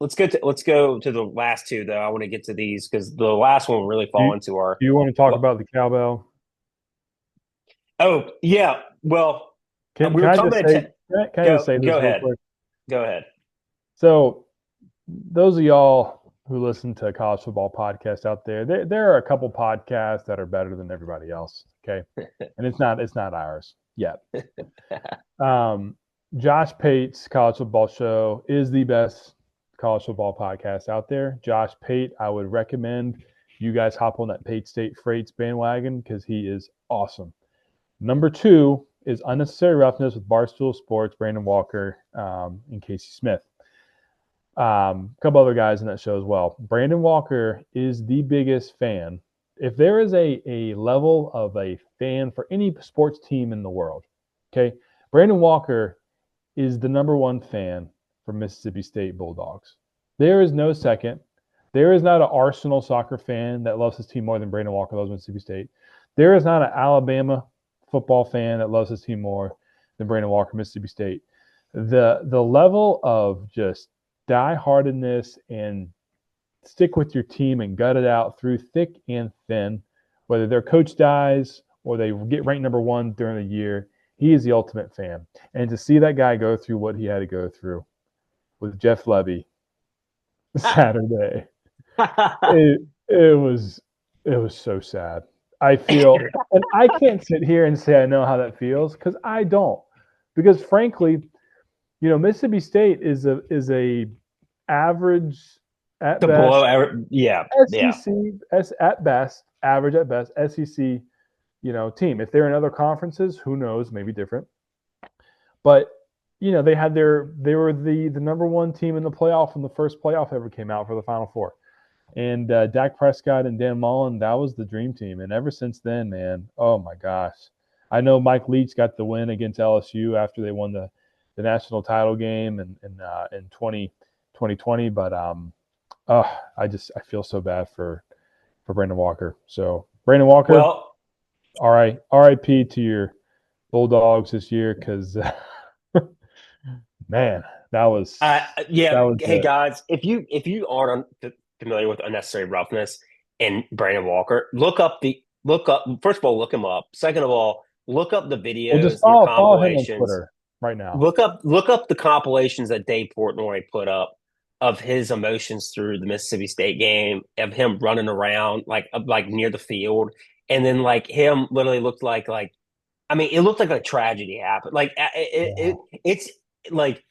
Let's go to the last two though. I want to get to these because the last one will really Do fall you, into our. do you want to talk Well, about the cowbell? oh yeah, well Can we can were I talking just about say can I just go say go this real ahead, quick? go ahead. So those of y'all who listen to college football podcasts out there are a couple podcasts that are better than everybody else. Okay, and it's not ours yet. Um, Josh Pate's college football show is the best college football podcast out there. Josh Pate, I would recommend you guys hop on that Pate State Freights bandwagon because he is awesome. Number two is Unnecessary Roughness with Barstool Sports, Brandon Walker, and Casey Smith. A couple other guys in that show as well. Brandon Walker is the biggest fan. If there is a level of a fan for any sports team in the world, okay, Brandon Walker is the number one fan for Mississippi State Bulldogs. There is no second. There is not an Arsenal soccer fan that loves his team more than Brandon Walker loves Mississippi State. There is not an Alabama football fan that loves his team more than Brandon Walker, Mississippi State. The level of just die-heartedness and stick with your team and gut it out through thick and thin, whether their coach dies or they get ranked number one during the year, he is the ultimate fan. And to see that guy go through what he had to go through with Jeff Levy Saturday, it it was it was so sad. I feel, and I can't sit here and say I know how that feels because I don't. Because frankly, Mississippi State is a average at The best yeah, yeah, SEC at best, average at best SEC, team. If they're in other conferences, who knows, maybe different. But they were the number one team in the playoff when the first playoff ever came out for the Final Four. And Dak Prescott and Dan Mullen, that was the dream team. And ever since then, man, oh my gosh. I know Mike Leach got the win against LSU after they won the national title game in 2020, but I feel so bad for Brandon Walker. So Brandon Walker, well, RIP to your Bulldogs this year because man, that was yeah. that was Hey it. guys, if you aren't familiar with Unnecessary Roughness and Brandon Walker, look up. First of all, look him up. Second of all, look up the Well, just videos and the follow him on compilations. Twitter right now. Look up the compilations that Dave Portnoy put up of his emotions through the Mississippi State game, of him running around like near the field, and then like him literally looked like I mean, it looked like a tragedy happened. Like Yeah. it's like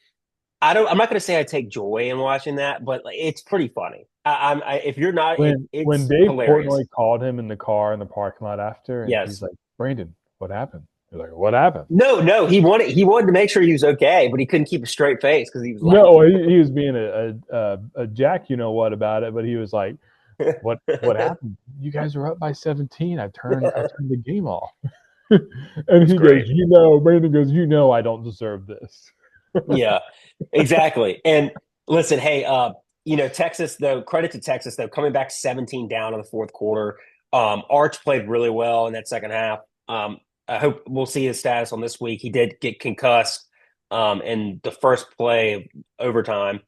I'm not going to say I take joy in watching that, but like, it's pretty funny. If you're not, When it's Dave hilarious. Portnoy called him in the car in the parking lot after, and he's Yes. like, "Brandon, what happened?" He's like, "What happened?" No, he wanted to make sure he was okay, but he couldn't keep a straight face because he was No, laughing. he was being a jack, you know what about it, but he was like, "What happened? You guys are up by 17. I turned the game off." And It's he goes, great. Brandon goes, I don't deserve this. Yeah, exactly. And listen, hey, Texas though, credit to Texas though, coming back 17 down in the fourth quarter. Arch played really well in that second half. I hope we'll see his status on this week. He did get concussed in the first play of overtime.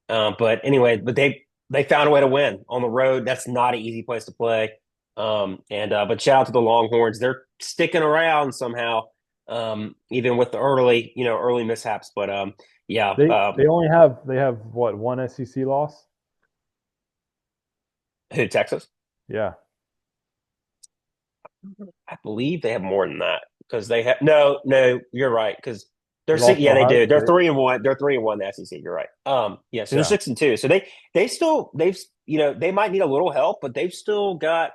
But anyway, they found a way to win on the road. That's not an easy place to play. And but shout out to the Longhorns. They're sticking around somehow, even with the early mishaps. But yeah, They have what, one SEC loss? who Texas? Yeah. I believe they have more than that because they have no. You're right because They they're lost to yeah they Ohio do. They're State. 3-1. They're 3-1 in the SEC. You're right. Yeah, so they're Yeah. 6-2. So they might need a little help, but they've still got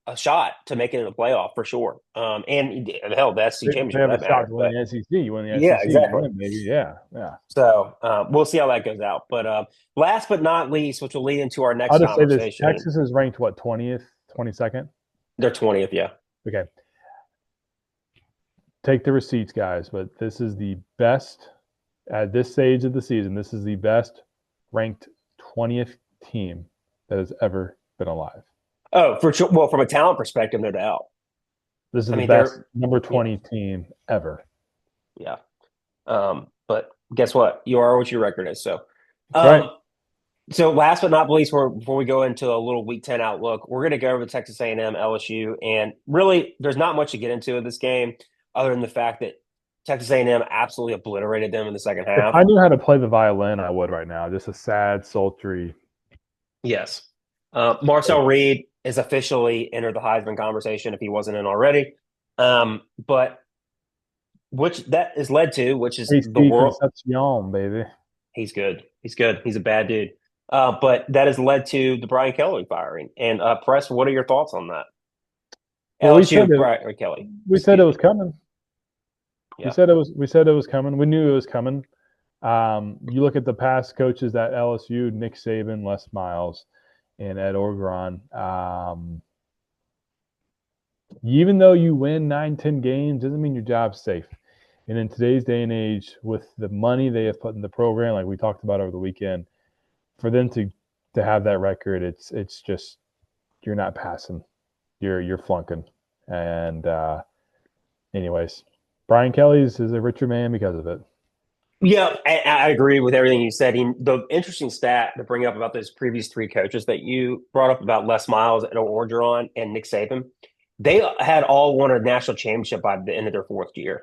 a shot to make it in the playoff for sure. And hell, the SEC They championship for have a that shot matter. to win But the SEC. You win the yeah, SEC, you exactly. win, baby. Yeah. Yeah. So we'll see how that goes out. But last but not least, which will lead into our I'll next just say this. conversation, Texas is ranked, what, 20th, 22nd? they're 20th. Yeah. Okay. Take the receipts, guys, but this is the best at this stage of the season. This is the best ranked 20th team that has ever been alive. Oh, for sure. Well, from a talent perspective, no doubt. This is I the mean, best they're number yeah, 20 team ever. yeah. But guess what? You are what your record is. So, That's right. um, so last but not least, before we go into a little Week 10 outlook, we're going to go over the Texas A&M LSU, and really, there's not much to get into in this game other than the fact that Texas A&M absolutely obliterated them in the second If half. I knew how to play the violin, I would right now. Just a sad, sultry. Yes, Marcel Reed is officially entered the Heisman conversation if he wasn't in already. But which that is led to, which is the AC world. Concepcion, baby. He's good. He's good. He's a bad dude. But that has led to the Brian Kelly firing. And Press, what are your thoughts on that? Well, LSU, Brian Kelly. we said it Excuse was me. coming. Yeah. We said it was coming. We knew it was coming. You look at the past coaches at LSU: Nick Saban, Les Miles, and Ed Orgeron. Even though you win 9, 10 games, doesn't mean your job's safe. And in today's day and age, with the money they have put in the program, like we talked about over the weekend, for them to have that record, it's just you're not passing, you're flunking. And anyways, Brian Kelly's is a richer man because of it. Yeah, I agree with everything you said. The interesting stat to bring up about those previous three coaches that you brought up about Les Miles and Orgeron and Nick Saban, they had all won a national championship by the end of their fourth year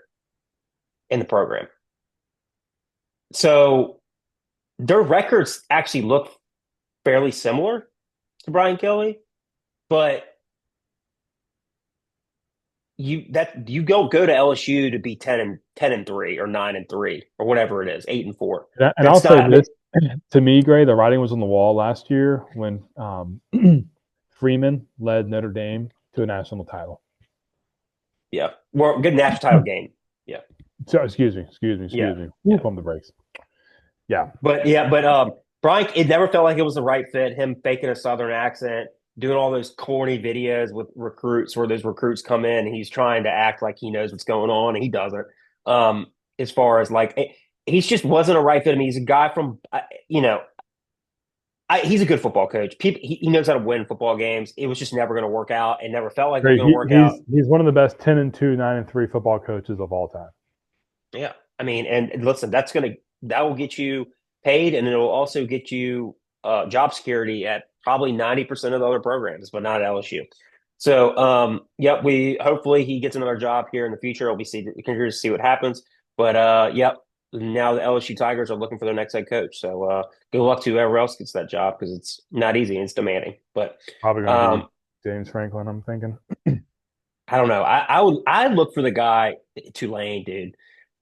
in the program. So their records actually look fairly similar to Brian Kelly, but you go to LSU to be 10-3 or 9-3 or whatever it is, 8-4. And I'll That's say not. I mean, this to me, Gray, the writing was on the wall last year when Freeman led Notre Dame to a national title. yeah, well, good national title game. Yeah, So excuse me. yeah, Whoop yeah. on the brakes. Yeah. But Brian, it never felt like it was the right fit. Him faking a Southern accent, doing all those corny videos with recruits, where those recruits come in and he's trying to act like he knows what's going on, and he doesn't. As far as like, he's just wasn't a right fit. I mean, he's a guy from, he's a good football coach. He knows how to win football games. It was just never going to work out. It never felt like it was Great. going to work out. He's one of the best 10-2, 9-3 football coaches of all time. Yeah, I mean, and listen, that will get you paid, and it'll also get you job security at probably 90% of the other programs, but not at LSU. So, yep, we hopefully he gets another job here in the future. We'll be curious to see what happens. But yep, now the LSU Tigers are looking for their next head coach. So good luck to whoever else gets that job because it's not easy and it's demanding. But Probably going to be James Franklin, I'm thinking. I don't know. I look for the guy Tulane, dude.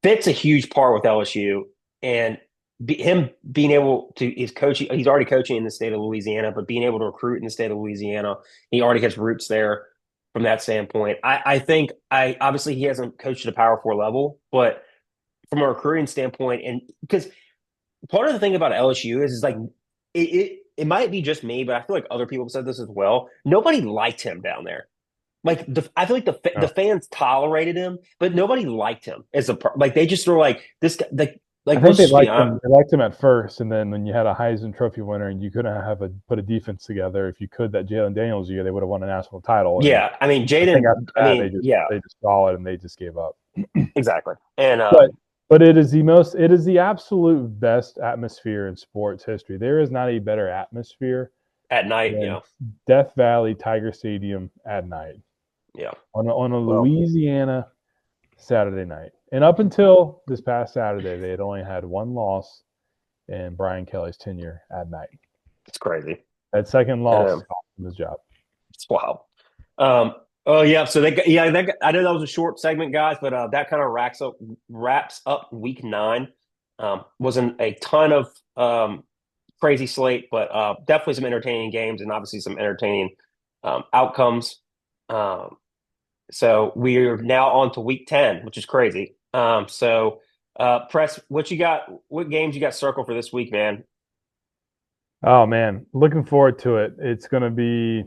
Fit's a huge part with LSU, and him being able to is coaching. He's already coaching in the state of Louisiana, but being able to recruit in the state of Louisiana, he already has roots there. From that standpoint, I think obviously he hasn't coached at a Power Four level, but from a recruiting standpoint, and because part of the thing about LSU is like it might be just me, but I feel like other people have said this as well. Nobody liked him down there. Like I feel like the No. fans tolerated him, but nobody liked him as like they just were like this guy. Like I think let's just be honest. they liked him at first, and then when you had a Heisman Trophy winner and you couldn't put a defense together, if you could that Jalen Daniels year, they would have won a national title. And Yeah, I mean I think Jaden. after I that mean, yeah, they just saw it and they just gave up. exactly. And But it is the absolute best atmosphere in sports history. There is not a better atmosphere at night, than yeah, Death Valley Tiger Stadium at night yeah. on a Well, Louisiana Saturday night. And up until this past Saturday, they had only had one loss in Brian Kelly's tenure at night. it's crazy. That second loss And, cost him his job. it's wild. Oh yeah. So I know that was a short segment, guys, but that kind of wraps up week 9. Wasn't a ton of crazy slate, but definitely some entertaining games and obviously some entertaining outcomes. So we're now on to week 10, which is crazy. Press, what you got? What games you got circled for this week, man? Oh man, looking forward to it. It's going to be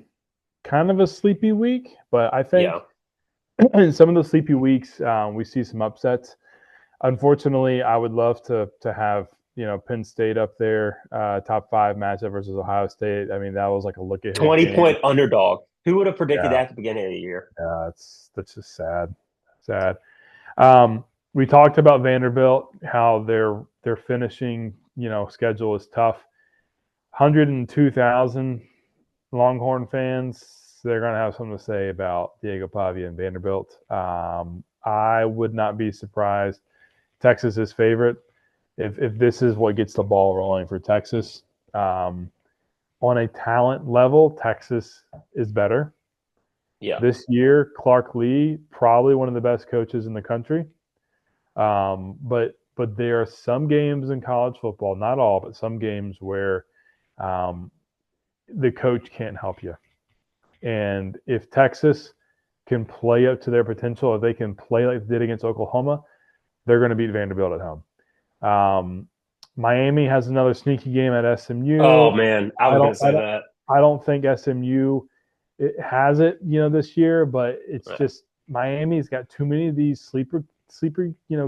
kind of a sleepy week, but I think Yeah. in some of the sleepy weeks, we see some upsets. Unfortunately, I would love to have Penn State up there, top 5 matchup versus Ohio State. I mean, that was like a look ahead 20 game. point underdog. Who would have predicted Yeah, that at the beginning of the year? yeah, that's just sad, sad. We talked about Vanderbilt, how their finishing, schedule is tough. 102,000 Longhorn fans, they're going to have something to say about Diego Pavia and Vanderbilt. I would not be surprised. Texas is favorite. If this is what gets the ball rolling for Texas, on a talent level, Texas is better. Yeah. This year, Clark Lee, probably one of the best coaches in the country. But there are some games in college football, not all, but some games where um, the coach can't help you. And if Texas can play up to their potential, if they can play like they did against Oklahoma, they're going to beat Vanderbilt at home. Miami has another sneaky game at SMU. Oh man, I I was going don't, to I say don't, that. I don't think SMU has it, this year, but it's Right. just Miami's got too many of these sleeper,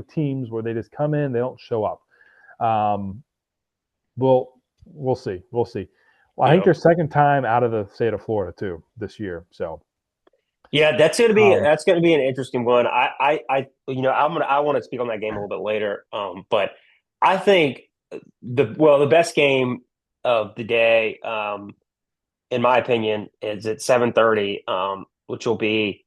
teams where they just come in, they don't show up. Um, we'll see, we'll see. Well, I think Yeah. their second time out of the state of Florida too this year. So Yeah, um, that's gonna be an interesting one. I want to speak on that game a little bit later. But I think the best game of the day, in my opinion, is at 7:30, which will be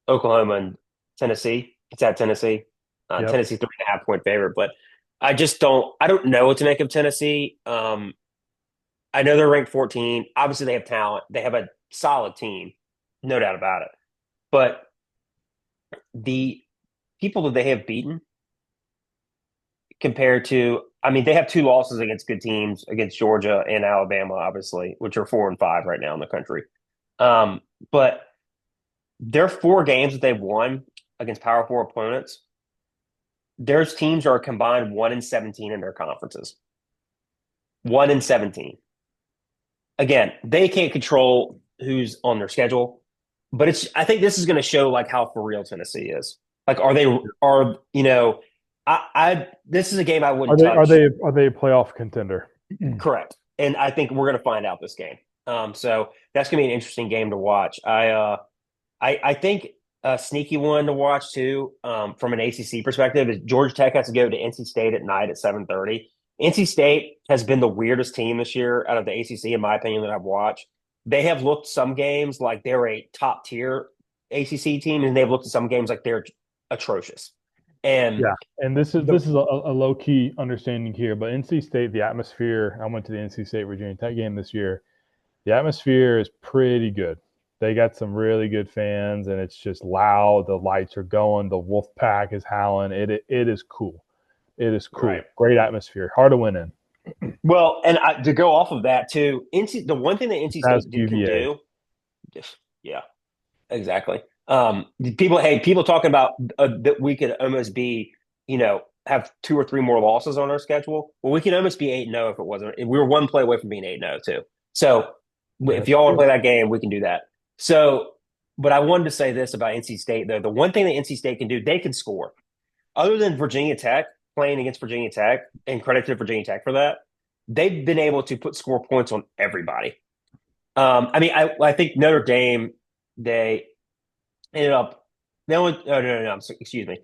Oklahoma and Tennessee. It's at Tennessee. yep, Tennessee 3.5 point favorite, but I don't know what to make of Tennessee. I know they're ranked 14. Obviously, they have talent. They have a solid team, no doubt about it. But the people that they have beaten compared to, I mean, they have two losses against good teams, against Georgia and Alabama, obviously, which are 4-5 right now in the country. But their four games that they've won against Power Four opponents, their teams are combined 1-17 in their conferences. 1-17. Again, they can't control who's on their schedule, but I think this is going to show like how for real Tennessee is. Like, this is a game I are wouldn't they are touch. they are they a playoff contender? Correct. And I think we're going to find out this game. So that's going to be an interesting game to watch. I think a sneaky one to watch too, from an ACC perspective, is Georgia Tech has to go to NC State at night at 7:30. NC State has been the weirdest team this year out of the ACC, in my opinion, that I've watched. They have looked some games like they're a top tier ACC team, and they've looked at some games like they're atrocious. And Yeah, and this is the this is a low key understanding here, but NC State, the atmosphere. I went to the NC State Virginia Tech game this year. The atmosphere is pretty good. They got some really good fans, and it's just loud. The lights are going. The Wolf Pack is howling. It is cool. It is cool. right. Great atmosphere. Hard to win in. Well, and to go off of that too, the one thing that NC That's State can UVA. do, yeah, exactly. People talking about that we could almost be, have two or three more losses on our schedule. Well, we can almost be 8-0 if it wasn't. If we were one play away from being 8-0 too. So if That's y'all want to true. play that game, we can do that. So, but I wanted to say this about NC State though. The one thing that NC State can do, they can score. Other than Virginia Tech playing against Virginia Tech, and credit to Virginia Tech for that, they've been able to score points on everybody. I mean, I think Notre Dame, they ended up no one. Oh, no, excuse me.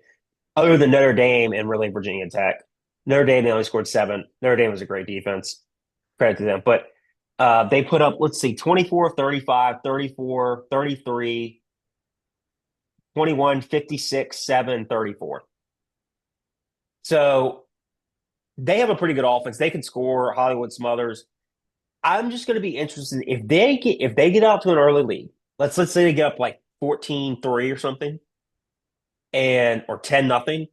Other than Notre Dame and really Virginia Tech, Notre Dame they only scored 7. Notre Dame was a great defense. Credit to them, but they put up, let's see, 24, 35, 34, 33, 21, 56, 7, 34. So they have a pretty good offense. They can score. Hollywood Smothers. I'm just going to be interested if they get out to an early lead. Let's say they get up like 14-3 or something, and or 10-0.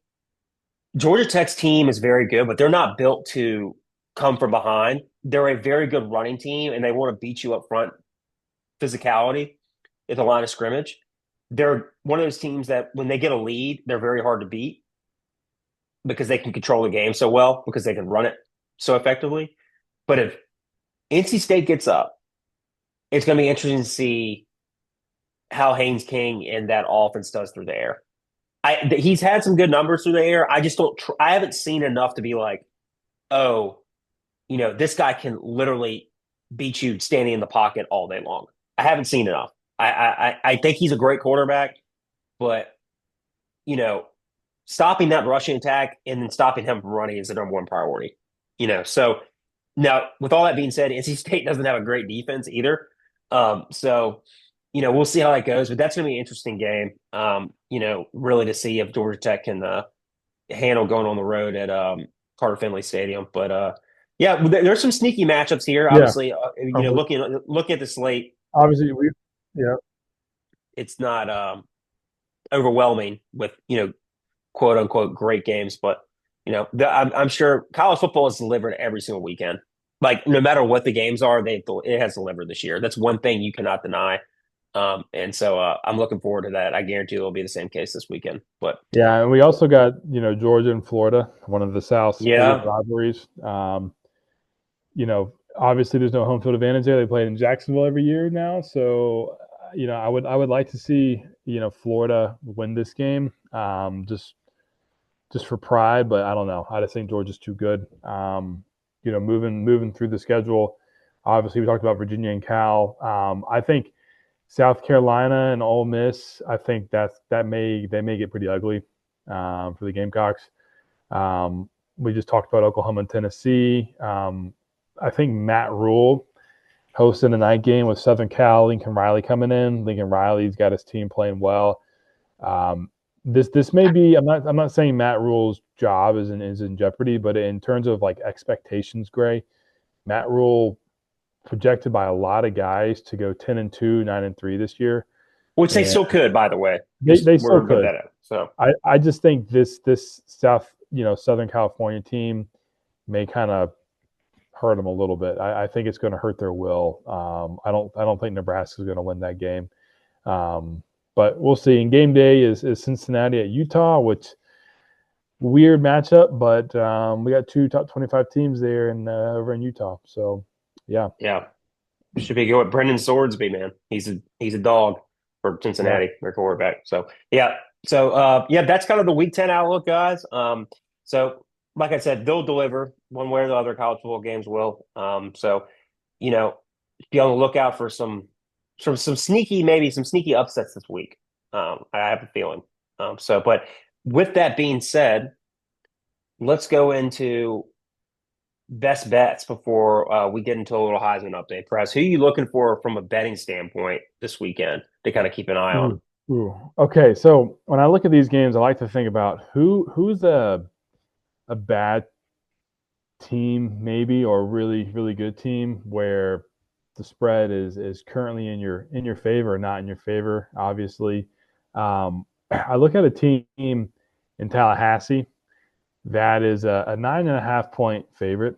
Georgia Tech's team is very good, but they're not built to come from behind. They're a very good running team, and they want to beat you up front, physicality at the line of scrimmage. They're one of those teams that when they get a lead, they're very hard to beat because they can control the game so well, because they can run it so effectively. But if NC State gets up, it's going to be interesting to see how Haynes King and that offense does through the air. He's had some good numbers through the air. I just don't. I haven't seen enough to be like, oh, this guy can literally beat you standing in the pocket all day long. I haven't seen enough. I think he's a great quarterback, but you know, stopping that rushing attack and then stopping him from running is the number one priority. So now with all that being said, NC State doesn't have a great defense either. So we'll see how that goes, but that's going to be an interesting game. Really to see if Georgia Tech can handle going on the road at Carter Finley Stadium. But yeah, there's some sneaky matchups here. Yeah. Obviously, looking at the slate, Obviously, yeah. it's not overwhelming with quote unquote great games, but I'm sure college football is delivered every single weekend. Like no matter what the games are, it has delivered this year. That's one thing you cannot deny. And so I'm looking forward to that. I guarantee it'll be the same case this weekend. But yeah, and we also got Georgia and Florida, one of the South's biggest yeah, rivalries. Obviously there's no home field advantage there. They play in Jacksonville every year now, so I would like to see Florida win this game, just for pride. But I don't know. I just think Georgia's too good. Moving through the schedule. Obviously, we talked about Virginia and Cal. I think South Carolina and Ole Miss. I think they may get pretty ugly for the Gamecocks. We just talked about Oklahoma and Tennessee. I think Matt Rule hosting a night game with Southern Cal. Lincoln Riley coming in. Lincoln Riley's got his team playing well. This may be. I'm not saying Matt Rule's job is in jeopardy, but in terms of like expectations, Gray, Matt Rule projected by a lot of guys to go 10-2, 9-3 this year, which they still could, by the way. They still could. That out, so I just think this Southern California team may kind of hurt them a little bit. I think it's going to hurt their will. I don't think Nebraska is going to win that game. But we'll see. And game day is Cincinnati at Utah, which weird matchup, but we got two top 25 teams there over in Utah. So yeah. Should be good with Brendan Swordsby, man. He's a dog for Cincinnati, their quarterback. So yeah. So that's kind of the Week 10 outlook, guys. So like I said, they'll deliver one way or the other. College football games will. So be on the lookout for some sneaky upsets this week. I have a feeling. But with that being said, let's go into best bets before we get into a little Heisman update. Perhaps who are you looking for from a betting standpoint this weekend to kind of keep an eye on? Okay, so when I look at these games, I like to think about who's a bad team, maybe, or a really, really good team where the spread is currently in your favor or not in your favor, obviously. I look at a team in Tallahassee that is a 9.5 point favorite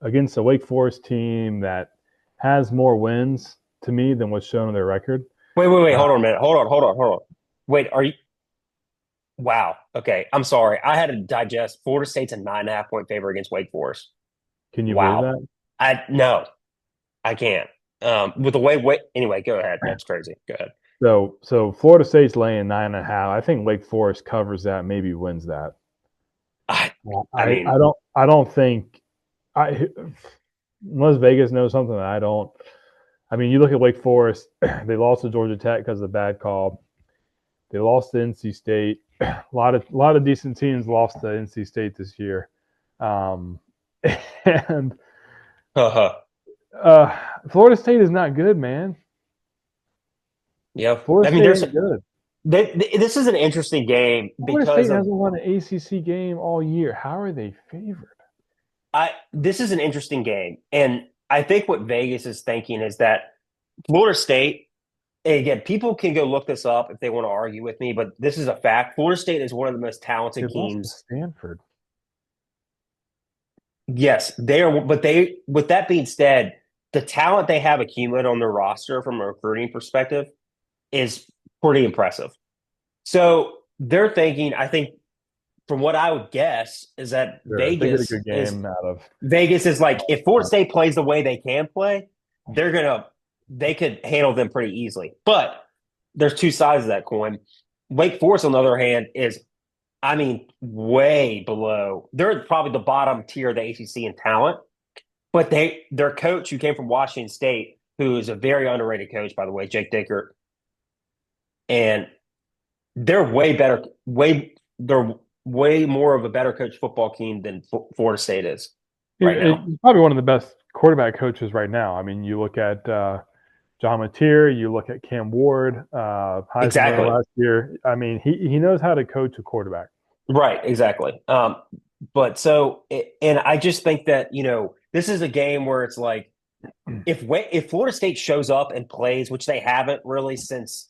against a Wake Forest team that has more wins to me than what's shown on their record. Wait. Hold on a minute. Hold on. Wait, are you? Wow. Okay. I'm sorry. I had to digest. Florida State's a 9.5 point favor against Wake Forest. Can you believe that? No, I can't. With the way, anyway, go ahead. That's crazy. Go ahead. So Florida State's laying 9.5. I think Wake Forest covers that, maybe wins that. I don't think unless Vegas knows something that I don't. I mean, you look at Wake Forest, they lost to Georgia Tech because of the bad call. They lost to NC State. A lot of decent teams lost to NC State this year. And Florida State is not good, man. Yeah. Florida State is good. This is an interesting game Florida State hasn't won an ACC game all year. How are they favored? This is an interesting game. And I think what Vegas is thinking is that Florida State, again, people can go look this up if they want to argue with me, but this is a fact. Florida State is one of the most talented teams. Stanford. Yes, they are. But with that being said, the talent they have accumulated on their roster from a recruiting perspective is pretty impressive. So they're thinking, I think, from what I would guess, is that Vegas is like, if Florida State plays the way they can play, they could handle them pretty easily. But there's two sides of that coin. Wake Forest, on the other hand, is, way below. They're probably the bottom tier of the ACC in talent. But their coach, who came from Washington State, who is a very underrated coach, by the way, Jake Dickert, and they're way better, they're way more of a better coach football team than Florida State is right now. He's probably one of the best quarterback coaches right now. I mean, you look at John Mateer, you look at Cam Ward, Heisman winner Exactly. last year. I mean, he knows how to coach a quarterback. Right, exactly. But so, and I just think that, this is a game where it's like, if Florida State shows up and plays, which they haven't really since,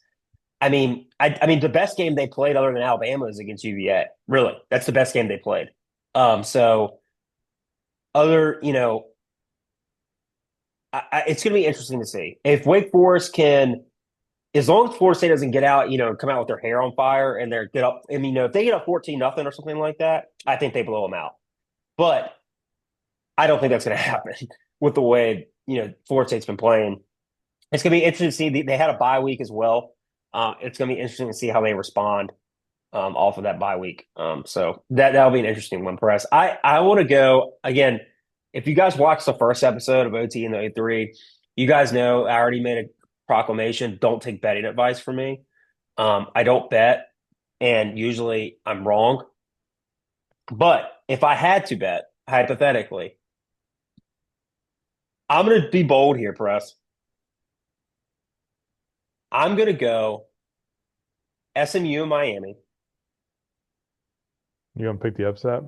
I mean, the best game they played other than Alabama is against UVA. Really, that's the best game they played. So other, it's going to be interesting to see if Wake Forest can, as long as Florida State doesn't get out, come out with their hair on fire and they're get up. I mean, if they get up 14-0 or something like that, I think they blow them out. But I don't think that's going to happen with the way Florida State's been playing. It's going to be interesting to see. They had a bye week as well. It's going to be interesting to see how they respond off of that bye week. So that'll be an interesting one for us. I want to go again. If you guys watched the first episode of OT and the A3, you guys know I already made a proclamation. Don't take betting advice from me. I don't bet, and usually I'm wrong. But if I had to bet, hypothetically, I'm going to be bold here, Press. I'm going to go SMU and Miami. You gonna pick the upset?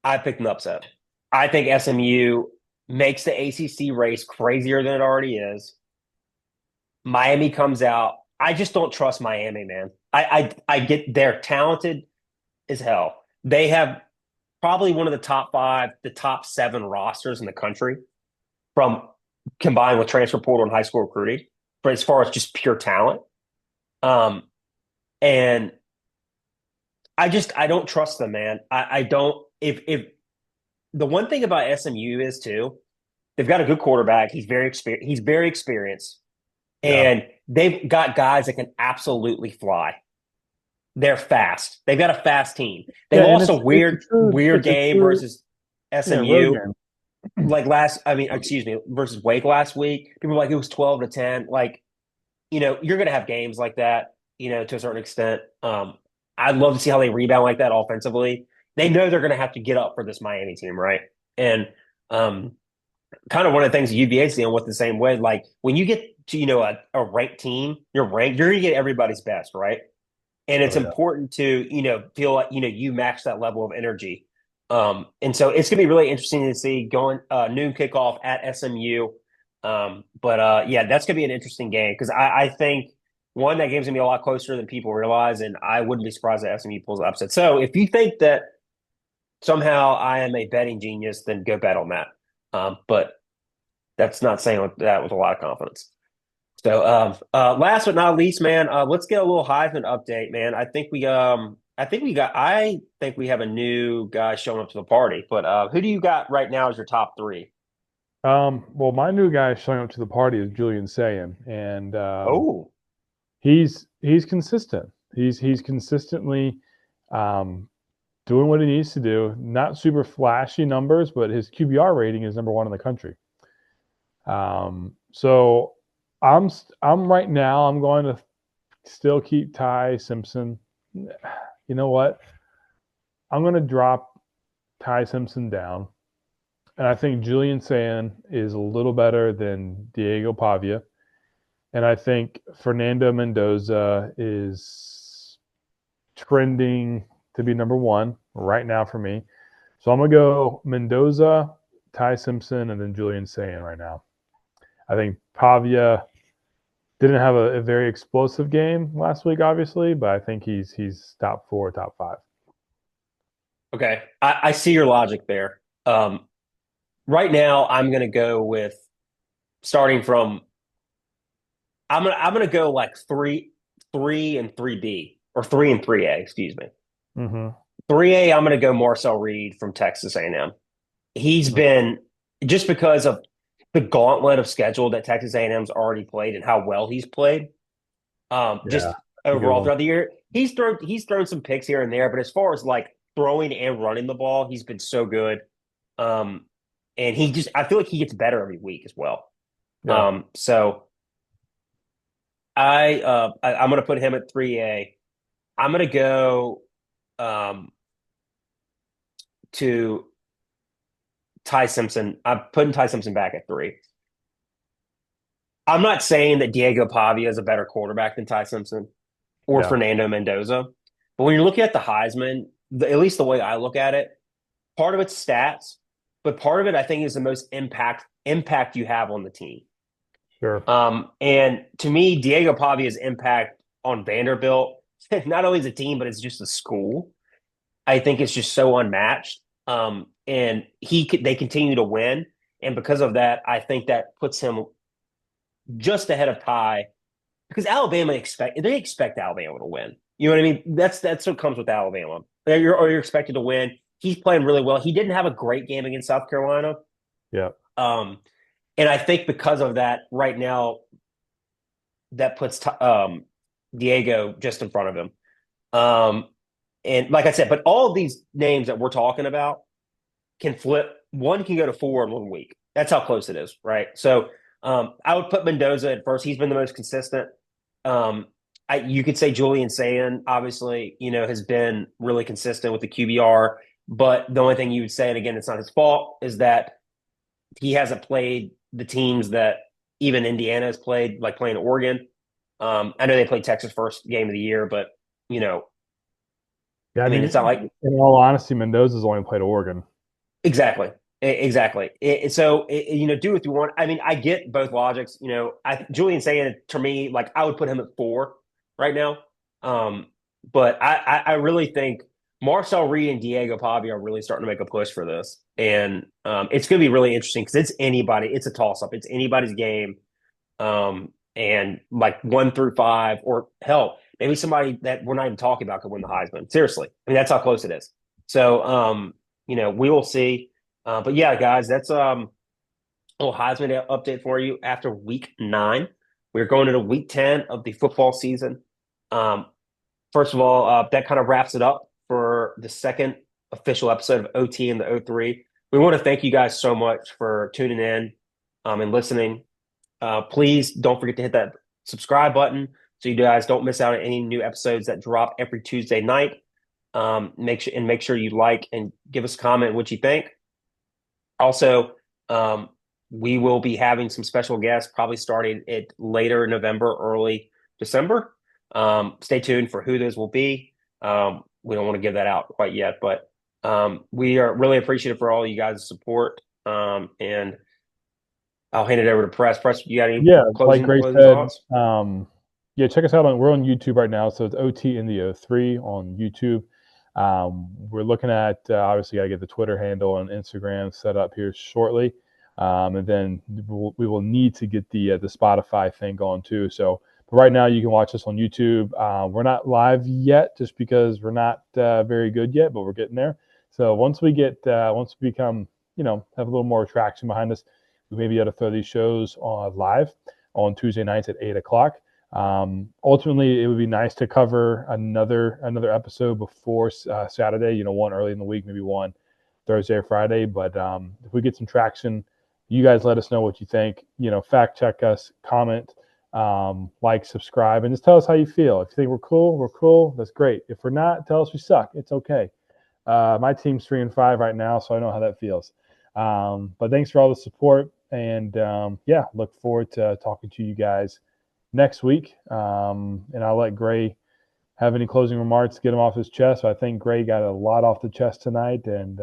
I picked an upset. I think SMU makes the ACC race crazier than it already is. Miami comes out. I just don't trust Miami, man. I get they're talented as hell. They have probably one of the top 5, the top 7 rosters in the country from combined with transfer portal and high school recruiting, but as far as just pure talent. And I don't trust them, man. I don't if the one thing about SMU is too, they've got a good quarterback. He's very experienced. Yeah. And they've got guys that can absolutely fly. They're fast. They've got a fast team. They Yeah, and lost a weird it's a game true versus road SMU. game. Versus Wake last week. People were like it was 12-10. Like, you're gonna have games like that, to a certain extent. I'd love to see how they rebound like that offensively. They know they're gonna have to get up for this Miami team, right? And kind of one of the things UVA's dealing with the same way. Like when you get to, a ranked team, you're gonna get everybody's best, right? And it's Oh, yeah. important to, feel like, you match that level of energy. And so it's gonna be really interesting to see going noon kickoff at SMU. Yeah, that's gonna be an interesting game because I think that game's gonna be a lot closer than people realize, and I wouldn't be surprised if SMU pulls an upset. So if you think that somehow I am a betting genius, then go bet on that. But that's not saying that with a lot of confidence. So last but not least, man, let's get a little Heisman update, man. I think we have a new guy showing up to the party. But who do you got right now as your top 3? Well, my new guy showing up to the party is Julian Sayin, and Oh, he's consistent. He's consistently doing what he needs to do. Not super flashy numbers, but his QBR rating is number 1 in the country. So I'm right now. I'm going to still keep Ty Simpson. You know what? I'm going to drop Ty Simpson down, and I think Julian Sayin is a little better than Diego Pavia, and I think Fernando Mendoza is trending to be number 1 right now for me. So I'm going to go Mendoza, Ty Simpson, and then Julian Sayin right now. I think Pavia didn't have a very explosive game last week, obviously, but I think he's top 4, top 5. okay. I see your logic there. Right now, I'm going to go with starting from. I'm gonna go like 3 and 3B or 3 and 3A. Excuse me. Mm-hmm. 3A. I'm gonna go Marcel Reed from Texas A&M. He's been just because of the gauntlet of schedule that Texas A&M's already played and how well he's played. Just overall throughout the year, he's thrown some picks here and there, but as far as like throwing and running the ball, he's been so good. And I feel like he gets better every week as well. Yeah. So I'm going to put him at 3A. I'm going to go um, to Ty Simpson. I'm putting Ty Simpson back at 3. I'm not saying that Diego Pavia is a better quarterback than Ty Simpson or Yeah. Fernando Mendoza, but when you're looking at the Heisman, at least the way I look at it, part of it's stats, but part of it I think is the most impact you have on the team. Sure. And to me, Diego Pavia's impact on Vanderbilt, not only as a team, but it's just a school. I think it's just so unmatched. And they continue to win, and because of that, I think that puts him just ahead of Ty because they expect Alabama to win. You know what I mean? That's what comes with Alabama. You're expected to win. He's playing really well. He didn't have a great game against South Carolina. Yeah. Um, and I think because of that, right now, that puts Diego just in front of him. Um, and like I said, but all of these names that we're talking about can flip. One can go to 4 in 1 week. That's how close it is, right? So I would put Mendoza at first. He's been the most consistent. Um, you could say Julian Sayin, obviously, has been really consistent with the QBR. But the only thing you would say, and again, it's not his fault, is that he hasn't played the teams that even Indiana has played, like playing Oregon. I know they played Texas first game of the year, but you know, Yeah. I I mean, mean, it's not like in all honesty, Mendoza's only played Oregon. exactly, exactly. Do what you want. I mean, I get both logics. Julian saying to me, like I would put him at 4 right now. Um, but I really think Marcel Reed and Diego Pavia are really starting to make a push for this, and it's going to be really interesting because it's anybody. It's a toss up. It's anybody's game. And like 1 through 5, or hell, maybe somebody that we're not even talking about could win the Heisman. Seriously, I mean that's how close it is. So, we will see. But yeah, guys, that's a little Heisman update for you after Week 9. We're going into Week 10 of the football season. Um, First of all, that kind of wraps it up for the second official episode of OT and the O3. We want to thank you guys so much for tuning in and listening. Please don't forget to hit that subscribe button so you guys don't miss out on any new episodes that drop every Tuesday night. Make sure you like and give us a comment what you think. Also, we will be having some special guests probably starting it later in November, early December. Stay tuned for who those will be. We don't want to give that out quite yet, but we are really appreciative for all you guys' support. And I'll hand it over to Press. Press, you got any Yeah, like closing Gray closing said, thoughts? yeah, check us out we're on YouTube right now, so it's OT in the O3 on YouTube. We're looking at obviously got to get the Twitter handle and Instagram set up here shortly, and then we will need to get the Spotify thing going too. So, but right now you can watch us on YouTube. We're not live yet, just because we're not very good yet, but we're getting there. So once we become, have a little more traction behind us, we may be able to throw these shows on live on Tuesday nights at 8 o'clock. Ultimately, it would be nice to cover another episode before Saturday. One early in the week, maybe one Thursday or Friday. But if we get some traction, you guys let us know what you think. Fact check us, comment, like, subscribe, and just tell us how you feel. If you think we're cool, we're cool. That's great. If we're not, tell us we suck. It's okay. My team's 3-5 right now, so I know how that feels. But thanks for all the support, and yeah, look forward to talking to you guys next week. And I'll let Gray have any closing remarks, get him off his chest. So I think Gray got a lot off the chest tonight, and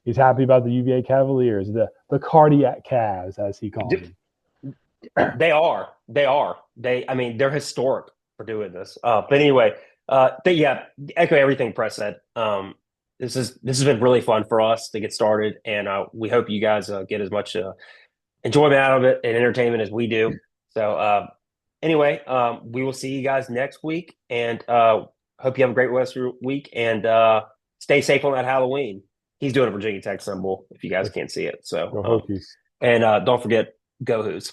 he's happy about the UVA Cavaliers, the cardiac Cavs, as he calls them. They are. They are. I mean, they're historic for doing this. But anyway, yeah, echo everything Press said. This has been really fun for us to get started, and we hope you guys get as much enjoyment out of it and entertainment as we do. So anyway, we will see you guys next week, and hope you have a great rest of your week, and stay safe on that Halloween. He's doing a Virginia Tech symbol if you guys can't see it. Go So Hokies. and don't forget, go Hoos.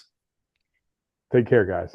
Take care, guys.